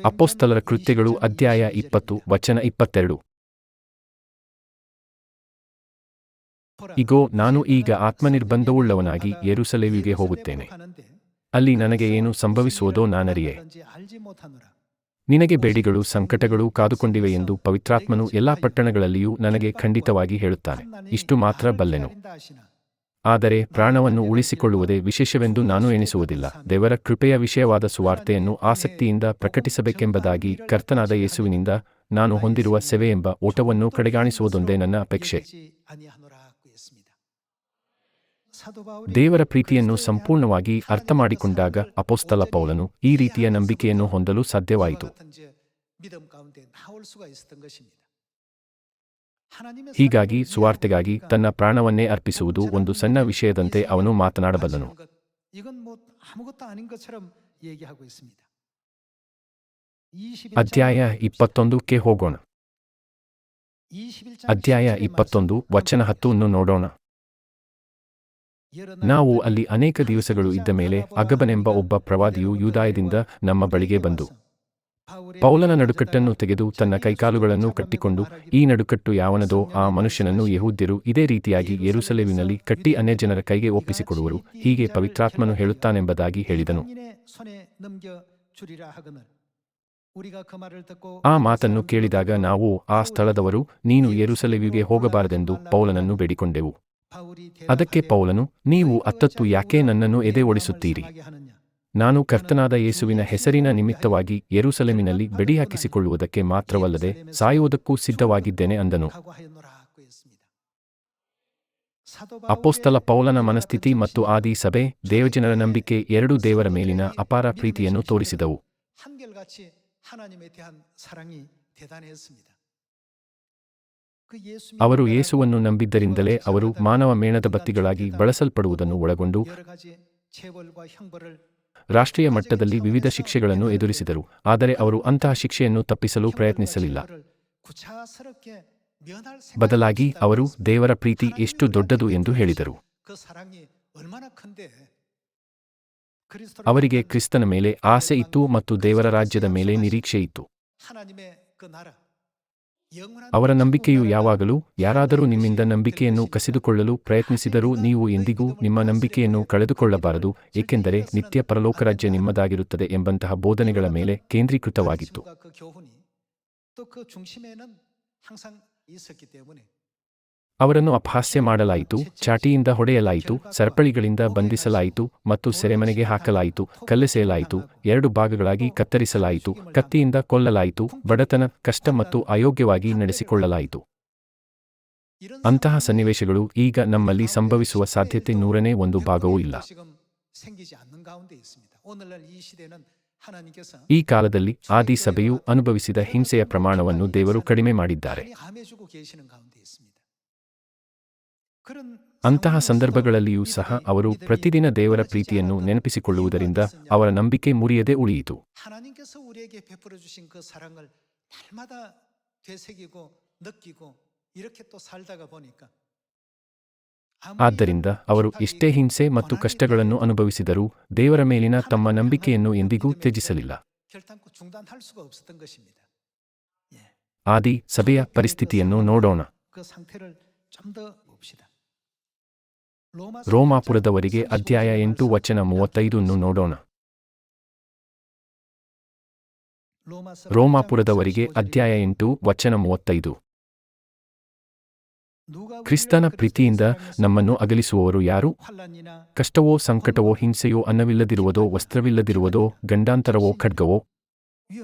ಅಪೊಸ್ತಲರ ಕೃತ್ಯಗಳು ಅಧ್ಯಾಯ 20 ವಚನ 22. ಇಗೋ, ನಾನು ಈಗ ಆತ್ಮನಿರ್ಬಂಧವುಳ್ಳವನಾಗಿ ಯೆರೂಸಲೇಮಿಗೆ ಹೋಗುತ್ತೇನೆ. ಅಲ್ಲಿ ನನಗೆ ಏನು ಸಂಭವಿಸುವುದೋ ನಾನರಿಯೆ. ನಿನಗೆ ಬೇಡಿಗಳು ಸಂಕಟಗಳು ಕಾದುಕೊಂಡಿವೆ ಎಂದು ಪವಿತ್ರಾತ್ಮನು ಎಲ್ಲಾ ಪಟ್ಟಣಗಳಲ್ಲಿಯೂ ನನಗೆ ಖಂಡಿತವಾಗಿ ಹೇಳುತ್ತಾನೆ. ಇಷ್ಟು ಮಾತ್ರ ಬಲ್ಲೆನು. ಆದರೆ ಪ್ರಾಣವನ್ನು ಉಳಿಸಿಕೊಳ್ಳುವುದೇ ವಿಶೇಷವೆಂದು ನಾನು ಎಣಿಸುವುದಿಲ್ಲ. ದೇವರ ಕೃಪೆಯ ವಿಷಯವಾದ ಸುವಾರ್ತೆಯನ್ನು ಆಸಕ್ತಿಯಿಂದ ಪ್ರಕಟಿಸಬೇಕೆಂಬುದಾಗಿ ಕರ್ತನಾದ ಯೇಸುವಿನಿಂದ ನಾನು ಹೊಂದಿರುವ ಸೇವೆಯೆಂಬ ಓಟವನ್ನು ಕಡೆಗಾಣಿಸುವುದೊಂದೇ ನನ್ನ ಅಪೇಕ್ಷೆ. ದೇವರ ಪ್ರೀತಿಯನ್ನು ಸಂಪೂರ್ಣವಾಗಿ ಅರ್ಥಮಾಡಿಕೊಂಡಾಗ ಅಪೊಸ್ತಲ ಪೌಲನು ಈ ರೀತಿಯ ನಂಬಿಕೆಯನ್ನು ಹೊಂದಲು ಸಾಧ್ಯವಾಯಿತು. ಹೀಗಾಗಿ ಸುವಾರ್ತೆಗಾಗಿ ತನ್ನ ಪ್ರಾಣವನ್ನೇ ಅರ್ಪಿಸುವುದು ಒಂದು ಸಣ್ಣ ವಿಷಯದಂತೆ ಅವನು ಮಾತನಾಡಬಲ್ಲನು. ಅಧ್ಯಾಯ 21ಕ್ಕೆ ಹೋಗೋಣ. ಅಧ್ಯಾಯ 21 ವಚನ 10 ನೋಡೋಣ. ನಾವು ಅಲ್ಲಿ ಅನೇಕ ದಿವಸಗಳು ಇದ್ದ ಮೇಲೆ ಅಗಬನೆಂಬ ಒಬ್ಬ ಪ್ರವಾದಿಯು ಯೂದಾಯದಿಂದ ನಮ್ಮ ಬಳಿಗೆ ಬಂದು ಪೌಲನ ನಡುಕಟ್ಟನ್ನು ತೆಗೆದು ತನ್ನ ಕೈಕಾಲುಗಳನ್ನು ಕಟ್ಟಿಕೊಂಡು, ಈ ನಡುಕಟ್ಟು ಯಾವನದೋ ಆ ಮನುಷ್ಯನನ್ನು ಯೆಹೂದ್ಯರು ಇದೇ ರೀತಿಯಾಗಿ ಯೆರೂಸಲೇಮಿನಲ್ಲಿ ಕಟ್ಟಿ ಅನ್ಯಜನರ ಕೈಗೆ ಒಪ್ಪಿಸಿಕೊಡುವರು, ಹೀಗೆ ಪವಿತ್ರಾತ್ಮನು ಹೇಳುತ್ತಾನೆಂಬುದಾಗಿ ಹೇಳಿದನು. ಆ ಮಾತನ್ನು ಕೇಳಿದಾಗ ನಾವು ಆ ಸ್ಥಳದವರು ನೀನು ಯೆರೂಸಲೇಮಿಗೆ ಹೋಗಬಾರದೆಂದು ಪೌಲನನ್ನು ಬೇಡಿಕೊಂಡೆವು. ಅದಕ್ಕೆ ಪೌಲನು, ನೀವು ಅತ್ತತ್ತು ಯಾಕೆ ನನ್ನನ್ನು ಎದೆ ಒಡಿಸುತ್ತೀರಿ? ನಾನು ಕರ್ತನಾದ ಯೇಸುವಿನ ಹೆಸರಿನ ನಿಮಿತ್ತವಾಗಿ ಯೆರೂಸಲೇಮಿನಲ್ಲಿ ಬೆಡಿ ಹಾಕಿಸಿಕೊಳ್ಳುವುದಕ್ಕೆ ಮಾತ್ರವಲ್ಲದೆ ಸಾಯುವುದಕ್ಕೂ ಸಿದ್ಧವಾಗಿದ್ದೇನೆ ಅಂದನು. ಅಪೊಸ್ತಲ ಪೌಲನ ಮನಸ್ಥಿತಿ ಮತ್ತು ಆದಿ ಸಭೆ ದೇವಜನರ ನಂಬಿಕೆ ಎರಡೂ ದೇವರ ಮೇಲಿನ ಅಪಾರ ಪ್ರೀತಿಯನ್ನು ತೋರಿಸಿದವು. ಅವರು ಯೇಸುವನ್ನು ನಂಬಿದ್ದರಿಂದಲೇ ಅವರು ಮಾನವ ಮೇಣದ ಬತ್ತಿಗಳಾಗಿ ಬಳಸಲ್ಪಡುವುದನ್ನು ಒಳಗೊಂಡು ರಾಷ್ಟ್ರೀಯ ಮಟ್ಟದಲ್ಲಿ ವಿವಿಧ ಶಿಕ್ಷೆಗಳನ್ನು ಎದುರಿಸಿದರು. ಆದರೆ ಅವರು ಅಂತಹ ಶಿಕ್ಷೆಯನ್ನು ತಪ್ಪಿಸಲು ಪ್ರಯತ್ನಿಸಲಿಲ್ಲ. ಬದಲಾಗಿ ಅವರು ದೇವರ ಪ್ರೀತಿ ಎಷ್ಟು ದೊಡ್ಡದು ಎಂದು ಹೇಳಿದರು. ಅವರಿಗೆ ಕ್ರಿಸ್ತನ ಮೇಲೆ ಆಸೆ ಇತ್ತು ಮತ್ತು ದೇವರ ರಾಜ್ಯದ ಮೇಲೆ ನಿರೀಕ್ಷೆ ಇತ್ತು. ಅವರ ನಂಬಿಕೆಯು ಯಾವಾಗಲೂ ಯಾರಾದರೂ ನಿಮ್ಮಿಂದ ನಂಬಿಕೆಯನ್ನು ಕಸಿದುಕೊಳ್ಳಲು ಪ್ರಯತ್ನಿಸಿದರೂ ನೀವು ಎಂದಿಗೂ ನಿಮ್ಮ ನಂಬಿಕೆಯನ್ನು ಕಳೆದುಕೊಳ್ಳಬಾರದು, ಏಕೆಂದರೆ ನಿತ್ಯ ಪರಲೋಕರಾಜ್ಯ ನಿಮ್ಮದಾಗಿರುತ್ತದೆ ಎಂಬಂತಹ ಬೋಧನೆಗಳ ಮೇಲೆ ಕೇಂದ್ರೀಕೃತವಾಗಿತ್ತು. ಅವರನ್ನು ಅಪಹಾಸ್ಯ ಮಾಡಲಾಯಿತು, ಚಾಟಿಯಿಂದ ಹೊಡೆಯಲಾಯಿತು, ಸರಪಳಿಗಳಿಂದ ಬಂಧಿಸಲಾಯಿತು ಮತ್ತು ಸೆರೆಮನೆಗೆ ಹಾಕಲಾಯಿತು, ಕಲ್ಲೆಸೆಯಲಾಯಿತು, 2 ಭಾಗಗಳಾಗಿ ಕತ್ತರಿಸಲಾಯಿತು, ಕತ್ತಿಯಿಂದ ಕೊಲ್ಲಲಾಯಿತು, ಬಡತನ, ಕಷ್ಟ ಮತ್ತು ಅಯೋಗ್ಯವಾಗಿ ನಡೆಸಿಕೊಳ್ಳಲಾಯಿತು. ಅಂತಹ ಸನ್ನಿವೇಶಗಳು ಈಗ ನಮ್ಮಲ್ಲಿ ಸಂಭವಿಸುವ ಸಾಧ್ಯತೆ 100ನೇ ಭಾಗವೂ ಇಲ್ಲ. ಈ ಕಾಲದಲ್ಲಿ ಆದಿ ಸಭೆಯು ಅನುಭವಿಸಿದ ಹಿಂಸೆಯ ಪ್ರಮಾಣವನ್ನು ದೇವರು ಕಡಿಮೆ ಮಾಡಿದ್ದಾರೆ. ಅಂತಹ ಸಂದರ್ಭಗಳಲ್ಲಿಯೂ ಸಹ ಅವರು ಪ್ರತಿದಿನ ದೇವರ ಪ್ರೀತಿಯನ್ನು ನೆನಪಿಸಿಕೊಳ್ಳುವುದರಿಂದ ಅವರ ನಂಬಿಕೆ ಮುರಿಯದೆ ಉಳಿಯಿತು. 이렇게 또 살다가 보니까 ಆದ್ದರಿಂದ ಅವರು ಎಷ್ಟೇ ಹಿಂಸೆ ಮತ್ತು ಕಷ್ಟಗಳನ್ನು ಅನುಭವಿಸಿದರೂ ದೇವರ ಮೇಲಿನ ತಮ್ಮ ನಂಬಿಕೆಯನ್ನು ಎಂದಿಗೂ ತ್ಯಜಿಸಲಿಲ್ಲ. 결단코 중단할 수가 없었던 것입니다. 예. ಆದಿ ಸಭೆಯ ಪರಿಸ್ಥಿತಿಯನ್ನು ನೋಡೋಣ. 그 상태를 좀 더 봅시다. ರೋಮಾಪುರದವರಿಗೆ ಅಧ್ಯಾಯ 8 ವಚನ 35 ನೋಡೋಣ. ರೋಮಾಪುರದವರಿಗೆ ಅಧ್ಯಾಯ 8 ವಚನ 35. ಕ್ರಿಸ್ತನ ಪ್ರೀತಿಯಿಂದ ನಮ್ಮನ್ನು ಅಗಲಿಸುವವರು ಯಾರು? ಕಷ್ಟವೋ, ಸಂಕಟವೋ, ಹಿಂಸೆಯೋ, ಅನ್ನವಿಲ್ಲದಿರುವುದೋ, ವಸ್ತ್ರವಿಲ್ಲದಿರುವುದೋ, ಗಂಡಾಂತರವೋ, ಖಡ್ಗವೋ?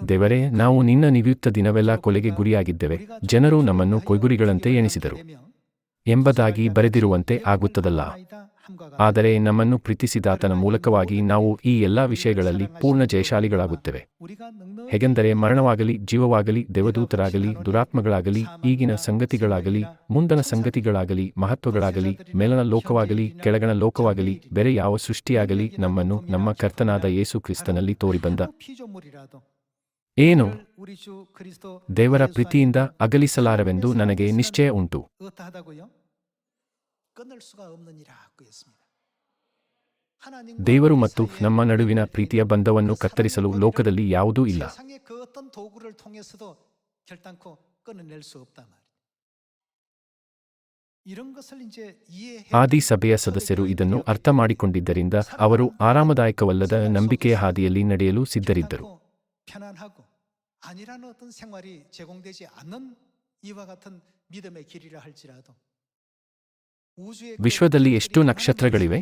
ದೇವರೇ, ನಾವು ನಿನ್ನ ನಿಯುಕ್ತ ದಿನವೆಲ್ಲ ಕೊಲೆಗೆ ಗುರಿಯಾಗಿದ್ದೇವೆ, ಜನರು ನಮ್ಮನ್ನು ಕೊಯ್ಗುರಿಗಳಂತೆ ಎಣಿಸಿದರು ಎಂಬುದಾಗಿ ಬರೆದಿರುವಂತೆ ಆಗುತ್ತದಲ್ಲ. ಆದರೆ ನಮ್ಮನ್ನು ಪ್ರೀತಿಸಿದಾತನ ಮೂಲಕವಾಗಿ ನಾವು ಈ ಎಲ್ಲಾ ವಿಷಯಗಳಲ್ಲಿ ಪೂರ್ಣ ಜಯಶಾಲಿಗಳಾಗುತ್ತೇವೆ. ಹೇಗೆಂದರೆ ಮರಣವಾಗಲಿ, ಜೀವವಾಗಲಿ, ದೇವದೂತರಾಗಲಿ, ದುರಾತ್ಮಗಳಾಗಲಿ, ಈಗಿನ ಸಂಗತಿಗಳಾಗಲಿ, ಮುಂದಣ ಸಂಗತಿಗಳಾಗಲಿ, ಮಹತ್ವಗಳಾಗಲಿ, ಮೇಲಣ ಲೋಕವಾಗಲಿ, ಕೆಳಗಣ ಲೋಕವಾಗಲಿ, ಬೇರೆ ಯಾವ ಸೃಷ್ಟಿಯಾಗಲಿ ನಮ್ಮನ್ನು ನಮ್ಮ ಕರ್ತನಾದ ಯೇಸು ಕ್ರಿಸ್ತನಲ್ಲಿ ತೋರಿಬಂದ ಏನು ದೇವರ ಪ್ರೀತಿಯಿಂದ ಅಗಲಿಸಲಾರವೆಂದು ನನಗೆ ನಿಶ್ಚಯ ಉಂಟು. ದೇವರು ಮತ್ತು ನಮ್ಮ ನಡುವಿನ ಪ್ರೀತಿಯ ಬಂಧವನ್ನು ಕತ್ತರಿಸಲು ಲೋಕದಲ್ಲಿ ಯಾವುದೂ ಇಲ್ಲ. ಆದಿ ಸಭೆಯ ಸದಸ್ಯರು ಇದನ್ನು ಅರ್ಥ ಮಾಡಿಕೊಂಡಿದ್ದರಿಂದ ಅವರು ಆರಾಮದಾಯಕವಲ್ಲದ ನಂಬಿಕೆಯ ಹಾದಿಯಲ್ಲಿ ನಡೆಯಲು ಸಿದ್ಧರಿದ್ದರು. 아니라는 어떤 생활이 제공되지 않는 이와 같은 믿음의 길이라 할지라도 ವಿಶ್ವದಲ್ಲಿ ಎಷ್ಟು ನಕ್ಷತ್ರಗಳಿವೆ?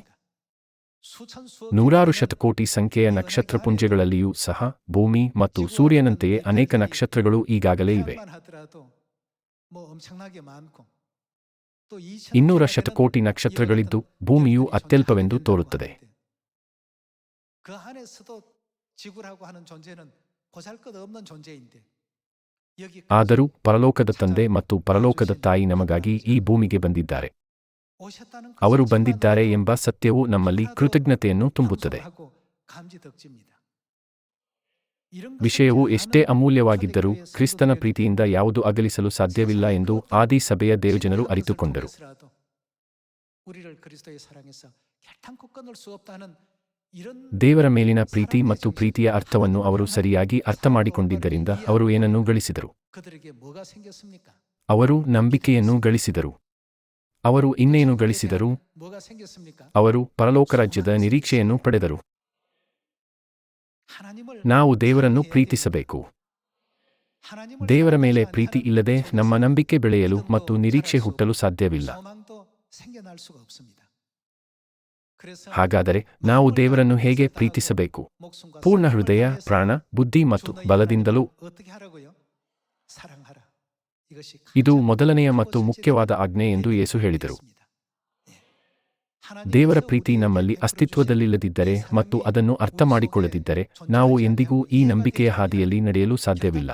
ನೂರಾರು ಶತಕೋಟಿ ಸಂಖ್ಯೆಯ ನಕ್ಷತ್ರಪುಂಜಗಳಲ್ಲಿಯೂ ಸಹ ಭೂಮಿ ಮತ್ತು ಸೂರ್ಯನಂತೆಯೇ ಅನೇಕ ನಕ್ಷತ್ರಗಳು ಈಗಾಗಲೇ ಇವೆ. 200 ಶತಕೋಟಿ ನಕ್ಷತ್ರಗಳಿದ್ದು ಭೂಮಿಯು ಅತ್ಯಲ್ಪವೆಂದು ತೋರುತ್ತದೆ. ಆದರೂ ಪರಲೋಕದ ತಂದೆ ಮತ್ತು ಪರಲೋಕದ ತಾಯಿ ನಮಗಾಗಿ ಈ ಭೂಮಿಗೆ ಬಂದಿದ್ದಾರೆ. ಅವರು ಬಂದಿದ್ದಾರೆ ಎಂಬ ಸತ್ಯವು ನಮ್ಮಲ್ಲಿ ಕೃತಜ್ಞತೆಯನ್ನು ತುಂಬುತ್ತದೆ. ವಿಷಯವು ಎಷ್ಟೇ ಅಮೂಲ್ಯವಾಗಿದ್ದರೂ ಕ್ರಿಸ್ತನ ಪ್ರೀತಿಯಿಂದ ಯಾವುದು ಅಗಲಿಸಲು ಸಾಧ್ಯವಿಲ್ಲ ಎಂದು ಆದಿ ಸಭೆಯ ದೇವಜನರು ಅರಿತುಕೊಂಡರು. ದೇವರ ಮೇಲಿನ ಪ್ರೀತಿ ಮತ್ತು ಪ್ರೀತಿಯ ಅರ್ಥವನ್ನು ಅವರು ಸರಿಯಾಗಿ ಅರ್ಥಮಾಡಿಕೊಂಡಿದ್ದರಿಂದ ಅವರು ಏನನ್ನೂ ಗಳಿಸಿದರು. ಅವರು ನಂಬಿಕೆಯನ್ನು ಗಳಿಸಿದರು. ಅವರು ಇನ್ನೇನು ಗಳಿಸಿದರು? ಅವರು ಪರಲೋಕ ರಾಜ್ಯದ ನಿರೀಕ್ಷೆಯನ್ನು ಪಡೆದರು. ನಾವು ದೇವರನ್ನು ಪ್ರೀತಿಸಬೇಕು. ದೇವರ ಮೇಲೆ ಪ್ರೀತಿ ಇಲ್ಲದೆ ನಮ್ಮ ನಂಬಿಕೆ ಬೆಳೆಯಲು ಮತ್ತು ನಿರೀಕ್ಷೆ ಹುಟ್ಟಲು ಸಾಧ್ಯವಿಲ್ಲ. ಹಾಗಾದರೆ ನಾವು ದೇವರನ್ನು ಹೇಗೆ ಪ್ರೀತಿಸಬೇಕು? ಪೂರ್ಣ ಹೃದಯ, ಪ್ರಾಣ, ಬುದ್ಧಿ ಮತ್ತು ಬಲದಿಂದಲೂ. ಇದು ಮೊದಲನೆಯ ಮತ್ತು ಮುಖ್ಯವಾದ ಆಜ್ಞೆ ಎಂದು ಯೇಸು ಹೇಳಿದರು. ದೇವರ ಪ್ರೀತಿ ನಮ್ಮಲ್ಲಿ ಅಸ್ತಿತ್ವದಲ್ಲಿಲ್ಲದಿದ್ದರೆ ಮತ್ತು ಅದನ್ನು ಅರ್ಥಮಾಡಿಕೊಳ್ಳದಿದ್ದರೆ ನಾವು ಎಂದಿಗೂ ಈ ನಂಬಿಕೆಯ ಹಾದಿಯಲ್ಲಿ ನಡೆಯಲು ಸಾಧ್ಯವಿಲ್ಲ.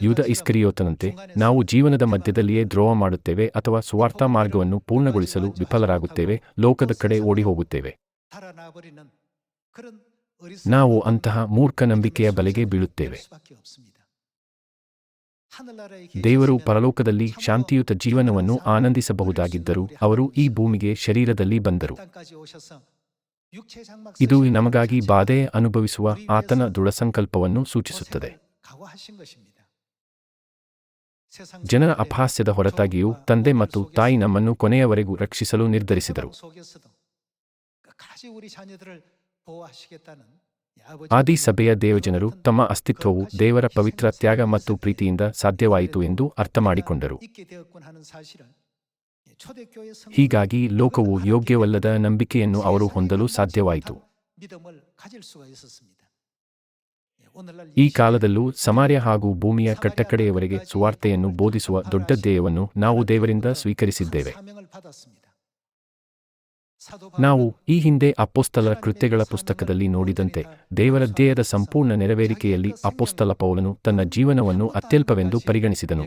ಯೂದ ಇಸ್ಕರಿಯೋತನಂತೆ ನಾವು ಜೀವನದ ಮಧ್ಯದಲ್ಲಿಯೇ ದ್ರೋಹ ಮಾಡುತ್ತೇವೆ ಅಥವಾ ಸುವಾರ್ಥ ಮಾರ್ಗವನ್ನು ಪೂರ್ಣಗೊಳಿಸಲು ವಿಫಲರಾಗುತ್ತೇವೆ, ಲೋಕದ ಕಡೆ ಓಡಿಹೋಗುತ್ತೇವೆ. ನಾವು ಅಂತಹ ಮೂರ್ಖ ನಂಬಿಕೆಯ ಬಲೆಗೆ ಬೀಳುತ್ತೇವೆ. ದೇವರು ಪರಲೋಕದಲ್ಲಿ ಶಾಂತಿಯುತ ಜೀವನವನ್ನು ಆನಂದಿಸಬಹುದಾಗಿದ್ದರೂ ಅವರು ಈ ಭೂಮಿಗೆ ಶರೀರದಲ್ಲಿ ಬಂದರು. ಇದು ನಮಗಾಗಿ ಬಾಧೆ ಅನುಭವಿಸುವ ಆತನ ದೃಢಸಂಕಲ್ಪವನ್ನು ಸೂಚಿಸುತ್ತದೆ. ಜನರ ಅಪಹಾಸ್ಯದ ಹೊರತಾಗಿಯೂ ತಂದೆ ಮತ್ತು ತಾಯಿ ನಮ್ಮನ್ನು ಕೊನೆಯವರೆಗೂ ರಕ್ಷಿಸಲು ನಿರ್ಧರಿಸಿದರು. ಆದಿ ಸಭೆಯ ದೇವಜನರು ತಮ್ಮ ಅಸ್ತಿತ್ವವು ದೇವರ ಪವಿತ್ರ ತ್ಯಾಗ ಮತ್ತು ಪ್ರೀತಿಯಿಂದ ಸಾಧ್ಯವಾಯಿತು ಎಂದು ಅರ್ಥಮಾಡಿಕೊಂಡರು. ಹೀಗಾಗಿ ಲೋಕವು ಯೋಗ್ಯವಲ್ಲದ ನಂಬಿಕೆಯನ್ನು ಅವರು ಹೊಂದಲು ಸಾಧ್ಯವಾಯಿತು. ಈ ಕಾಲದಲ್ಲೂ ಸಮಾರ್ಯ ಹಾಗೂ ಭೂಮಿಯ ಕಟ್ಟಕಡೆಯವರೆಗೆ ಸುವಾರ್ತೆಯನ್ನು ಬೋಧಿಸುವ ದೊಡ್ಡ ಧ್ಯೇಯವನ್ನು ನಾವು ದೇವರಿಂದ ಸ್ವೀಕರಿಸಿದ್ದೇವೆ. ನಾವು ಈ ಹಿಂದೆ ಅಪೊಸ್ತಲರ ಕೃತ್ಯಗಳ ಪುಸ್ತಕದಲ್ಲಿ ನೋಡಿದಂತೆ ದೇವರ ಧ್ಯೇಯದ ಸಂಪೂರ್ಣ ನೆರವೇರಿಕೆಯಲ್ಲಿ ಅಪೊಸ್ತಲ ಪೌಲನು ತನ್ನ ಜೀವನವನ್ನು ಅತ್ಯಲ್ಪವೆಂದು ಪರಿಗಣಿಸಿದನು.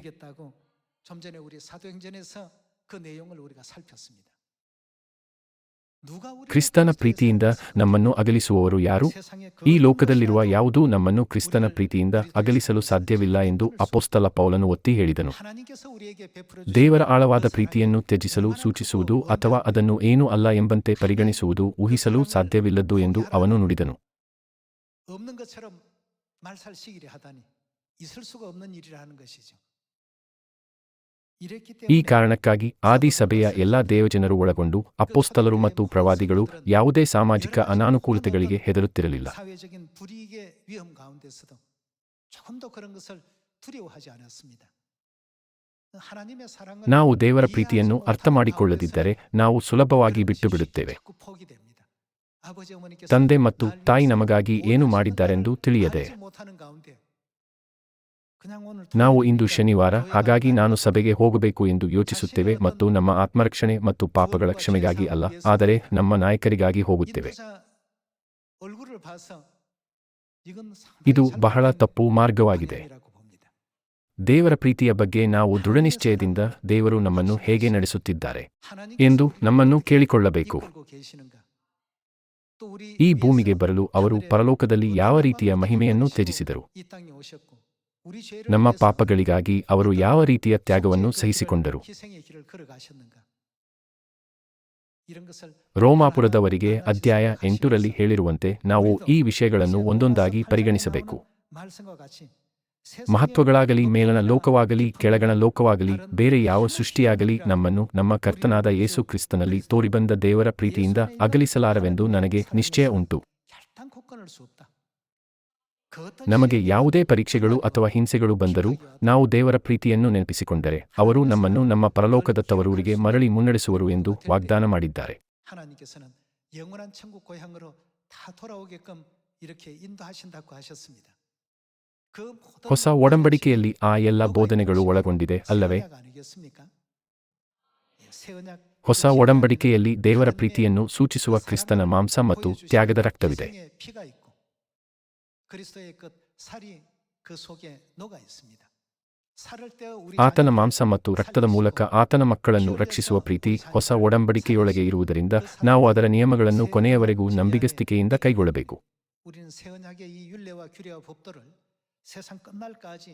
누가 우리를 ಕ್ರಿಸ್ತನ 그리스도의 ಪ್ರೀತಿಯಿಂದ 사랑에서 ನಮ್ಮನ್ನು ಅಗಲಿಸುವವರು ಯಾರು? 세상의 그 ಈ 어떤 ಲೋಕದಲ್ಲಿರುವ 것이라도 ಯಾವುದೂ ನಮ್ಮನ್ನು ಕ್ರಿಸ್ತನ ಪ್ರೀತಿಯಿಂದ ಅಗಲಿಸಲು ಸಾಧ್ಯವಿಲ್ಲ ಎಂದು ಅಪೊಸ್ತಲ ಪೌಲನು ಒತ್ತಿ ಹೇಳಿದನು. 하나님께서 우리에게 베풀어 ದೇವರ 주신 ಆಳವಾದ 그 ಪ್ರೀತಿಯನ್ನು 사랑이 ತ್ಯಜಿಸಲು 얼마나 ಸೂಚಿಸುವುದು 크고 ಅಥವಾ 원대한지 ಅದನ್ನು ಏನೂ ಅಲ್ಲ ಎಂಬಂತೆ ಪರಿಗಣಿಸುವುದು ಊಹಿಸಲು ಸಾಧ್ಯವಿಲ್ಲದ್ದು ಎಂದು ಅವನು ನುಡಿದನು. 없는 것처럼 말살시키려 하다니 있을 수가 없는 일이라는 것이죠. 이랬기 ಈ 때문에 ಕಾರಣಕ್ಕಾಗಿ ಆದಿ ಸಭೆಯ ಎಲ್ಲಾ ದೇವಜನರು ಒಳಗೊಂಡು ಅಪೊಸ್ತಲರು ಮತ್ತು ಪ್ರವಾದಿಗಳು ಯಾವುದೇ ಸಾಮಾಜಿಕ ಅನಾನುಕೂಲತೆಗಳಿಗೆ ಹೆದರುತ್ತಿರಲಿಲ್ಲ. 사회적인 불이익의 위험 가운데서도 조금도 그런 것을 두려워하지 않았습니다. 하나님의 사랑을 ನಾವು ದೇವರ 이해하지 ಪ್ರೀತಿಯನ್ನು 못하는 ಅರ್ಥ ಮಾಡಿಕೊಳ್ಳದಿದ್ದರೆ ನಾವು ಸುಲಭವಾಗಿ ಬಿಟ್ಟು ಬಿಡುತ್ತೇವೆ. 자꾸 포기됩니다. 아버지 어머니께서 ತಂದೆ ಮತ್ತು 날 ತಾಯಿ 위해서 ನಮಗಾಗಿ 뭘 ಏನು 하셨는가를 ಮಾಡಿದ್ದಾರೆಂದು ತಿಳಿಯದೆ 알지 못하는 가운데 그냥 오늘 ನಾವು 토요일이니까 ಇಂದು ಶನಿವಾರ, 교회가 ಹಾಗಾಗಿ ನಾನು 가는 ಸಭೆಗೆ ಹೋಗಬೇಕು ಎಂದು ಯೋಚಿಸುತ್ತೇವೆ ಮತ್ತು ನಮ್ಮ ಆತ್ಮರಕ್ಷಣೆ ಮತ್ತು ಪಾಪಗಳ ಕ್ಷಮೆಗಾಗಿ ಅಲ್ಲ, ಆದರೆ ನಮ್ಮ ನಾಯಕರಿಗಾಗಿ ಹೋಗುತ್ತೇವೆ. 인도자 얼굴을 봐서 이건 ಇದು 상당히 ಬಹಳ 잘못된 ತಪ್ಪು ಮಾರ್ಗವಾಗಿದೆ. 방향이라고 봅니다. ದೇವರ ಪ್ರೀತಿಯ ಬಗ್ಗೆ ನಾವು ದೃಢನಿಶ್ಚಯದಿಂದ ದೇವರು ನಮ್ಮನ್ನು ಹೇಗೆ ನಡೆಸುತ್ತಿದ್ದಾರೆ 하나님께서 ಎಂದು 우리를 ನಮ್ಮನ್ನು ಕೇಳಿಕೊಳ್ಳಬೇಕು. 이끌고 계시는가? 또 우리 ಈ 위해서 ಭೂಮಿಗೆ ಬರಲು ಅವರು 하늘에 ಪರಲೋಕದಲ್ಲಿ ಯಾವ 은혜와 ರೀತಿಯ 영광을 ಮಹಿಮೆಯನ್ನು 받으시고 ತ್ಯಜಿಸಿದರು? 이 땅에 오셨고 우리 죄를 ನಮ್ಮ 위해서 ಪಾಪಗಳಿಗಾಗಿ ಅವರು ಯಾವ ರೀತಿಯ ತ್ಯಾಗವನ್ನು 속죄의 그 ಸಹಿಸಿಕೊಂಡರು? 길을, 희생의 길을 걸어가셨는가? ಇ런 것을 ರೋಮಾಪುರದವರಿಗೆ 하나하나 ಅಧ್ಯಾಯ 하나씩 8ರಲ್ಲಿ ಹೇಳಿರುವಂತೆ ನಾವು ಈ ವಿಷಯಗಳನ್ನು ಒಂದೊಂದಾಗಿ ಪರಿಗಣಿಸಬೇಕು. 말씀과 같이 ಮಹತ್ವಗಳಾಗಲಿ, ಮೇಲಣ ಲೋಕವಾಗಲಿ, ಕೆಳಗಣ ಲೋಕವಾಗಲಿ, ಬೇರೆ ಯಾವ ಸೃಷ್ಟಿಯಾಗಲಿ ನಮ್ಮನ್ನು ನಮ್ಮ ಕರ್ತನಾದ ಯೇಸು ಕ್ರಿಸ್ತನಲ್ಲಿ ತೋರಿಬಂದ ದೇವರ ಪ್ರೀತಿಯಿಂದ ಅಗಲಿಸಲಾರವೆಂದು ನನಗೆ ನಿಶ್ಚಯ ಉಂಟು. 결단코 끊을 수 없다. 그 어떤 ನಮಗೆ 시련이든 ಯಾವುದೇ ಪರೀಕ್ಷೆಗಳು ಅಥವಾ ಹಿಂಸೆಗಳು ಬಂದರೂ ನಾವು ದೇವರ ಪ್ರೀತಿಯನ್ನು ನೆನಪಿಸಿಕೊಂಡರೆ ಅವರು ನಮ್ಮನ್ನು ನಮ್ಮ ಪರಲೋಕದ ತವರೂರಿಗೆ ಮರಳಿ ಮುನ್ನಡೆಸುವರು ಎಂದು ವಾಗ್ದಾನ ಮಾಡಿದ್ದಾರೆ. 하나님께서는 영원한 천국 고향으로 다 돌아오게끔 이렇게 인도하신다고 하셨습니다. 그 모든 ಹೊಸ ಒಡಂಬಡಿಕೆಯಲ್ಲಿ ಆ ಎಲ್ಲ ಬೋಧನೆಗಳು ಒಳಗೊಂಡಿದೆ ಅಲ್ಲವೇ? 새 언약 아니겠습니까? 새 언약 ಹೊಸ ಒಡಂಬಡಿಕೆಯಲ್ಲಿ ದೇವರ ಪ್ರೀತಿಯನ್ನು ಸೂಚಿಸುವ ಕ್ರಿಸ್ತನ ಮಾಂಸ ಮತ್ತು ತ್ಯಾಗದ ರಕ್ತವಿದೆ. 희생의 피가 있고 그리스도의 그 살이 그 속에 녹아 있습니다. 살을 떼어 우리 ಆತನ 자녀들을 ಮಾಂಸ ಮತ್ತು ರಕ್ತದ ಮೂಲಕ ಆತನ ಮಕ್ಕಳನ್ನು ರಕ್ಷಿಸುವ ಪ್ರೀತಿ ಹೊಸ ಒಡಂಬಡಿಕೆಯೊಳಗೆ ಇರುವುದರಿಂದ ನಾವು ಅದರ ನಿಯಮಗಳನ್ನು ಕೊನೆಯವರೆಗೂ ನಂಬಿಗಸ್ತಿಕೆಯಿಂದ ಕೈಗೊಳ್ಳಬೇಕು. 우리는 새 언약의 이 율례와 규례와 법도를 세상 끝날까지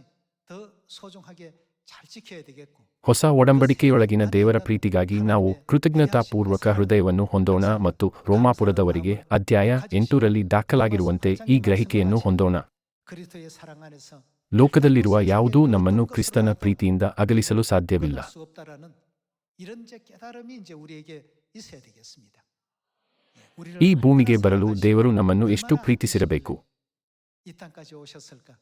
더 소중하게 잘 지켜야 되겠고 ಹೊಸ ಒಡಂಬಡಿಕೆಯೊಳಗಿನ ದೇವರ ಪ್ರೀತಿಗಾಗಿ ನಾವು ಕೃತಜ್ಞತಾಪೂರ್ವಕ ಹೃದಯವನ್ನು ಹೊಂದೋಣ ಮತ್ತು ರೋಮಾಪುರದವರಿಗೆ ಅಧ್ಯಾಯ 8ರಲ್ಲಿ ದಾಖಲಾಗಿರುವಂತೆ ಈ ಗ್ರಹಿಕೆಯನ್ನು ಹೊಂದೋಣ. 그리스도의 사랑 안에서 ಲೋಕದಲ್ಲಿರುವ ಯಾವುದೂ ನಮ್ಮನ್ನು ಕ್ರಿಸ್ತನ ಪ್ರೀತಿಯಿಂದ ಅಗಲಿಸಲು ಸಾಧ್ಯವಿಲ್ಲ. 끊을 수 없다라는 이런 이제 깨달음이 이제 우리에게 있어야 되겠습니다. 우리를 ಈ ಭೂಮಿಗೆ 얼마나 ಬರಲು 사랑하시고 ದೇವರು ನಮ್ಮನ್ನು ಎಷ್ಟು 얼마나 ಪ್ರೀತಿಸಿರಬೇಕು. 이 땅까지 오셨을까?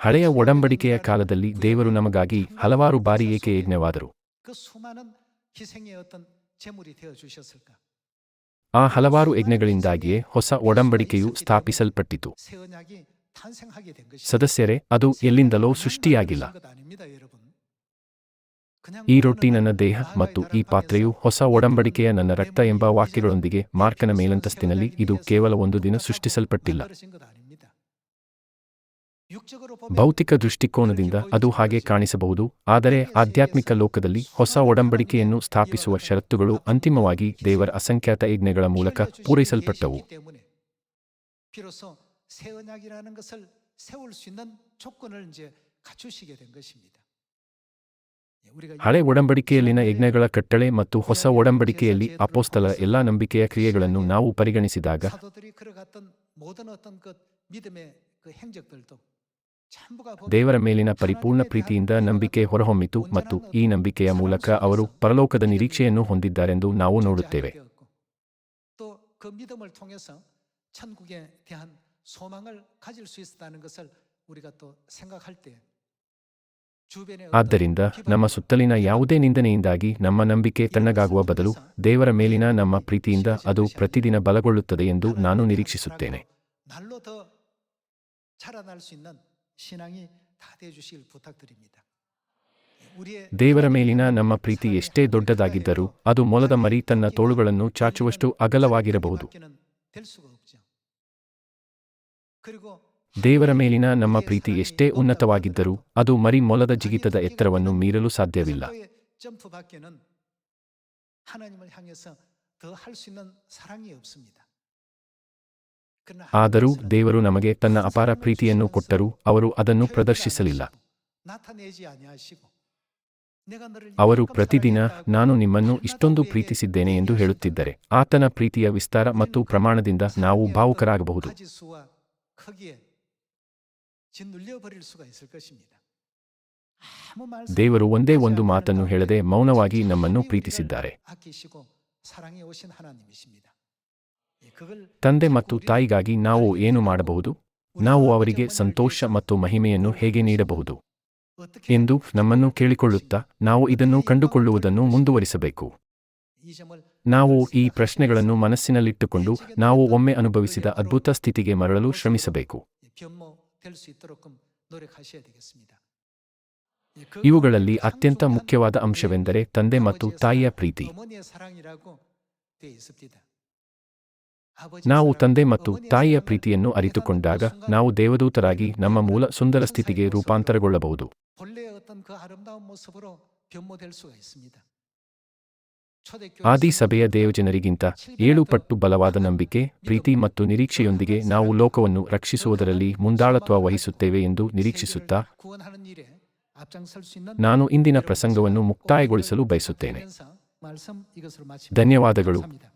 ಹಳೆಯ ಒಡಂಬಡಿಕೆಯ ಕಾಲದಲ್ಲಿ ದೇವರು ನಮಗಾಗಿ ಹಲವಾರು ಬಾರಿ ಏಕೆ ಯಜ್ಞವಾದರು? 그 수많은 희생의 어떤 제물이 되어 주셨을까? ಆ ಹಲವಾರು ಯಜ್ಞಗಳಿಂದಾಗಿಯೇ ಹೊಸ ಒಡಂಬಡಿಕೆಯು ಸ್ಥಾಪಿಸಲ್ಪಟ್ಟಿತು. 새 언약이 탄생하게 된 것이 ಸದಸ್ಯರೇ, ಅದು ಎಲ್ಲಿಂದಲೋ ಸೃಷ್ಟಿಯಾಗಿಲ್ಲ. ಈ ರೊಟ್ಟಿ ನನ್ನ ದೇಹ ಮತ್ತು ಈ ಪಾತ್ರೆಯು ಹೊಸ ಒಡಂಬಡಿಕೆಯ ನನ್ನ ರಕ್ತ ಎಂಬ ವಾಕ್ಯಗಳೊಂದಿಗೆ ಮಾರ್ಕನ ಮೇಲಂತಸ್ತಿನಲ್ಲಿ ಇದು ಕೇವಲ ಒಂದು ದಿನ ಸೃಷ್ಟಿಸಲ್ಪಟ್ಟಿಲ್ಲ. ಭೌತಿಕ ದೃಷ್ಟಿಕೋನದಿಂದ ಅದು ಹಾಗೆ ಕಾಣಿಸಬಹುದು, ಆದರೆ ಆಧ್ಯಾತ್ಮಿಕ ಲೋಕದಲ್ಲಿ ಹೊಸ ಒಡಂಬಡಿಕೆಯನ್ನು ಸ್ಥಾಪಿಸುವ ಷರತ್ತುಗಳು ಅಂತಿಮವಾಗಿ ದೇವರ ಅಸಂಖ್ಯಾತ ಯಜ್ಞಗಳ ಮೂಲಕ ಪೂರೈಸಲ್ಪಟ್ಟವು. 비로소 새 언약이라는 것을 세울 수 있는 조건을 이제 갖추시게 된 것입니다. ಹಳೆ ಒಡಂಬಡಿಕೆಯಲ್ಲಿನ ಯಜ್ಞಗಳ ಕಟ್ಟಳೆ ಮತ್ತು ಹೊಸ ಒಡಂಬಡಿಕೆಯಲ್ಲಿ ಅಪೊಸ್ತಲರ ಎಲ್ಲಾ ನಂಬಿಕೆಯ ಕ್ರಿಯೆಗಳನ್ನು ನಾವು ಪರಿಗಣಿಸಿದಾಗ 사도들이 걸어갔던 모든 어떤 그 믿음의 그 행적들도 전부가 ದೇವರ ಮೇಲಿನ ಪರಿಪೂರ್ಣ ಪ್ರೀತಿಯಿಂದ ನಂಬಿಕೆ ಹೊರಹೊಮ್ಮಿತು ಮತ್ತು ಈ ನಂಬಿಕೆಯ ಮೂಲಕ ಅವರು ಪರಲೋಕದ ನಿರೀಕ್ಷೆಯನ್ನು ಹೊಂದಿದ್ದಾರೆಂದು ನಾವು ನೋಡುತ್ತೇವೆ. 또 그 믿음을 통해서 천국에 대한 소망을 가질 수 있었다는 것을 우리가 또 생각할 때 ಆದ್ದರಿಂದ ನಮ್ಮ ಸುತ್ತಲಿನ ಯಾವುದೇ ನಿಂದನೆಯಿಂದಾಗಿ ನಮ್ಮ ನಂಬಿಕೆ ತಣ್ಣಗಾಗುವ ಬದಲು ದೇವರ ಮೇಲಿನ ನಮ್ಮ ಪ್ರೀತಿಯಿಂದ ಅದು ಪ್ರತಿದಿನ ಬಲಗೊಳ್ಳುತ್ತದೆ ಎಂದು ನಾನು ನಿರೀಕ್ಷಿಸುತ್ತೇನೆ. 날로 더 자라날 수 있는 신앙이 다 돼 주시길 부탁드립니다. ದೇವರ ಮೇಲಿನ ನಮ್ಮ ಪ್ರೀತಿ ಎಷ್ಟೇ ದೊಡ್ಡದಾಗಿದ್ದರೂ ಅದು ಮೊಲದ ಮರಿ ತನ್ನ ತೋಳುಗಳನ್ನು ಚಾಚುವಷ್ಟು ಅಗಲವಾಗಿರಬಹುದು. ದೇವರ ಮೇಲಿನ ನಮ್ಮ ಪ್ರೀತಿ ಎಷ್ಟೇ ಉನ್ನತವಾಗಿದ್ದರೂ ಅದು ಮರಿ ಮೊಲದ ಜಿಗಿತದ ಎತ್ತರವನ್ನು ಮೀರಲು ಸಾಧ್ಯವಿಲ್ಲ. 더 할 수 있는 사랑이 없습니다. 그러나 ಆದರೂ 하나님께서는 ದೇವರು ನಮಗೆ ತನ್ನ 큰 ಅಪಾರ 사랑을 ಪ್ರೀತಿಯನ್ನು 주시면서 ಕೊಟ್ಟರೂ ಅವರು ಅದನ್ನು 표현하지 ಪ್ರದರ್ಶಿಸಲಿಲ್ಲ. 아니하시고 나타내지 아니하시고 내가 너를 ಅವರು 이만큼 ಪ್ರತಿದಿನ 사랑했다고 ನಾನು ನಿಮ್ಮನ್ನು 날마다 ಇಷ್ಟೊಂದು 우리에게 ಪ್ರೀತಿಸಿದ್ದೇನೆ ಎಂದು 얘기하신다면 ಹೇಳುತ್ತಿದ್ದರೆ ಆತನ ಪ್ರೀತಿಯ ವಿಸ್ತಾರ ಮತ್ತು 우리는 그 ಪ್ರಮಾಣದಿಂದ ನಾವು 사랑의 ಭಾವುಕರಾಗಬಹುದು. 어떤 가지수와 크기에 짓눌려 버릴 수가 있을 것입니다. 아무 말씀 ದೇವರು ಒಂದೇ 하지 ಒಂದು 않는 ಮಾತನ್ನು 가운데 ಹೇಳದೆ ಮೌನವಾಗಿ ನಮ್ಮನ್ನು 우리를 ಪ್ರೀತಿಸಿದ್ದಾರೆ. 아끼시고 사랑해 오신 하나님이십니다. 예, 그걸 ತಂದೆ 결국 ಮತ್ತು 우리는 ತಾಯಿಗಾಗಿ ನಾವು 알게 ಏನು 되고 ಮಾಡಬಹುದು? 우리가 ನಾವು 아버지 ಅವರಿಗೆ 어머니를 ಸಂತೋಷ 위해서 ಮತ್ತು ಮಹಿಮೆಯನ್ನು 뭘 ಹೇಗೆ 할 ನೀಡಬಹುದು 어떻게 ಎಂದು ನಮ್ಮನ್ನು 기도를 ಕೇಳಿಕೊಳ್ಳುತ್ತಾ ನಾವು ಇದನ್ನು ಕಂಡುಕೊಳ್ಳುವುದನ್ನು ಮುಂದುವರಿಸಬೇಕು. 이 점을 ನಾವು 늘 ಈ 생각하시면서 ಪ್ರಶ್ನೆಗಳನ್ನು ಮನಸ್ಸಿನಲ್ಲಿಟ್ಟುಕೊಂಡು ನಾವು ಒಮ್ಮೆ ಅನುಭವಿಸಿದ ಅದ್ಭುತ ಸ್ಥಿತಿಗೆ ಮರಳಲು ಶ್ರಮಿಸಬೇಕು. 변모될 수 있도록끔 노력하셔야 되겠습니다. 예, 그 ಇವುಗಳಲ್ಲಿ 가운데 ಅತ್ಯಂತ 상속한 ಮುಖ್ಯವಾದ ಅಂಶವೆಂದರೆ ತಂದೆ ಮತ್ತು 아버지의 ತಾಯಿಯ 사랑, ಪ್ರೀತಿ. 어머니의 사랑이라고 되어 있습니다. ನಾವು 아버지의 ತಂದೆ 사랑, ಮತ್ತು 어머니의 ತಾಯಿಯ 사랑을 ಪ್ರೀತಿಯನ್ನು 깨닫는 ಅರಿತುಕೊಂಡಾಗ 그 순간 ನಾವು ದೇವದೂತರಾಗಿ ನಮ್ಮ ಮೂಲ ಸುಂದರ ಸ್ಥಿತಿಗೆ 천사의 ರೂಪಾಂತರಗೊಳ್ಳಬಹುದು. 본래의 어떤 그 아름다운 모습으로 변모될 수가 있습니다. ಆದಿ 초대교회에서는 ಸಭೆಯ ದೇವಜನರಿಗಿಂತ 7 ಪಟ್ಟು ಬಲವಾದ ನಂಬಿಕೆ, ಪ್ರೀತಿ ಮತ್ತು ನಿರೀಕ್ಷೆಯೊಂದಿಗೆ ನಾವು ಲೋಕವನ್ನು ರಕ್ಷಿಸುವುದರಲ್ಲಿ ಮುಂದಾಳತ್ವ ವಹಿಸುತ್ತೇವೆ ಎಂದು ನಿರೀಕ್ಷಿಸುತ್ತಾ 구원하는 일에 앞장설 수 있는 ನಾನು ಇಂದಿನ 여러분 ಪ್ರಸಂಗವನ್ನು 제가 꼭 ಮುಕ್ತಾಯಗೊಳಿಸಲು 기도를 ಬಯಸುತ್ತೇನೆ. 부탁드리면서 말씀 이것으로 마칩니다. ಧನ್ಯವಾದಗಳು. 감사합니다.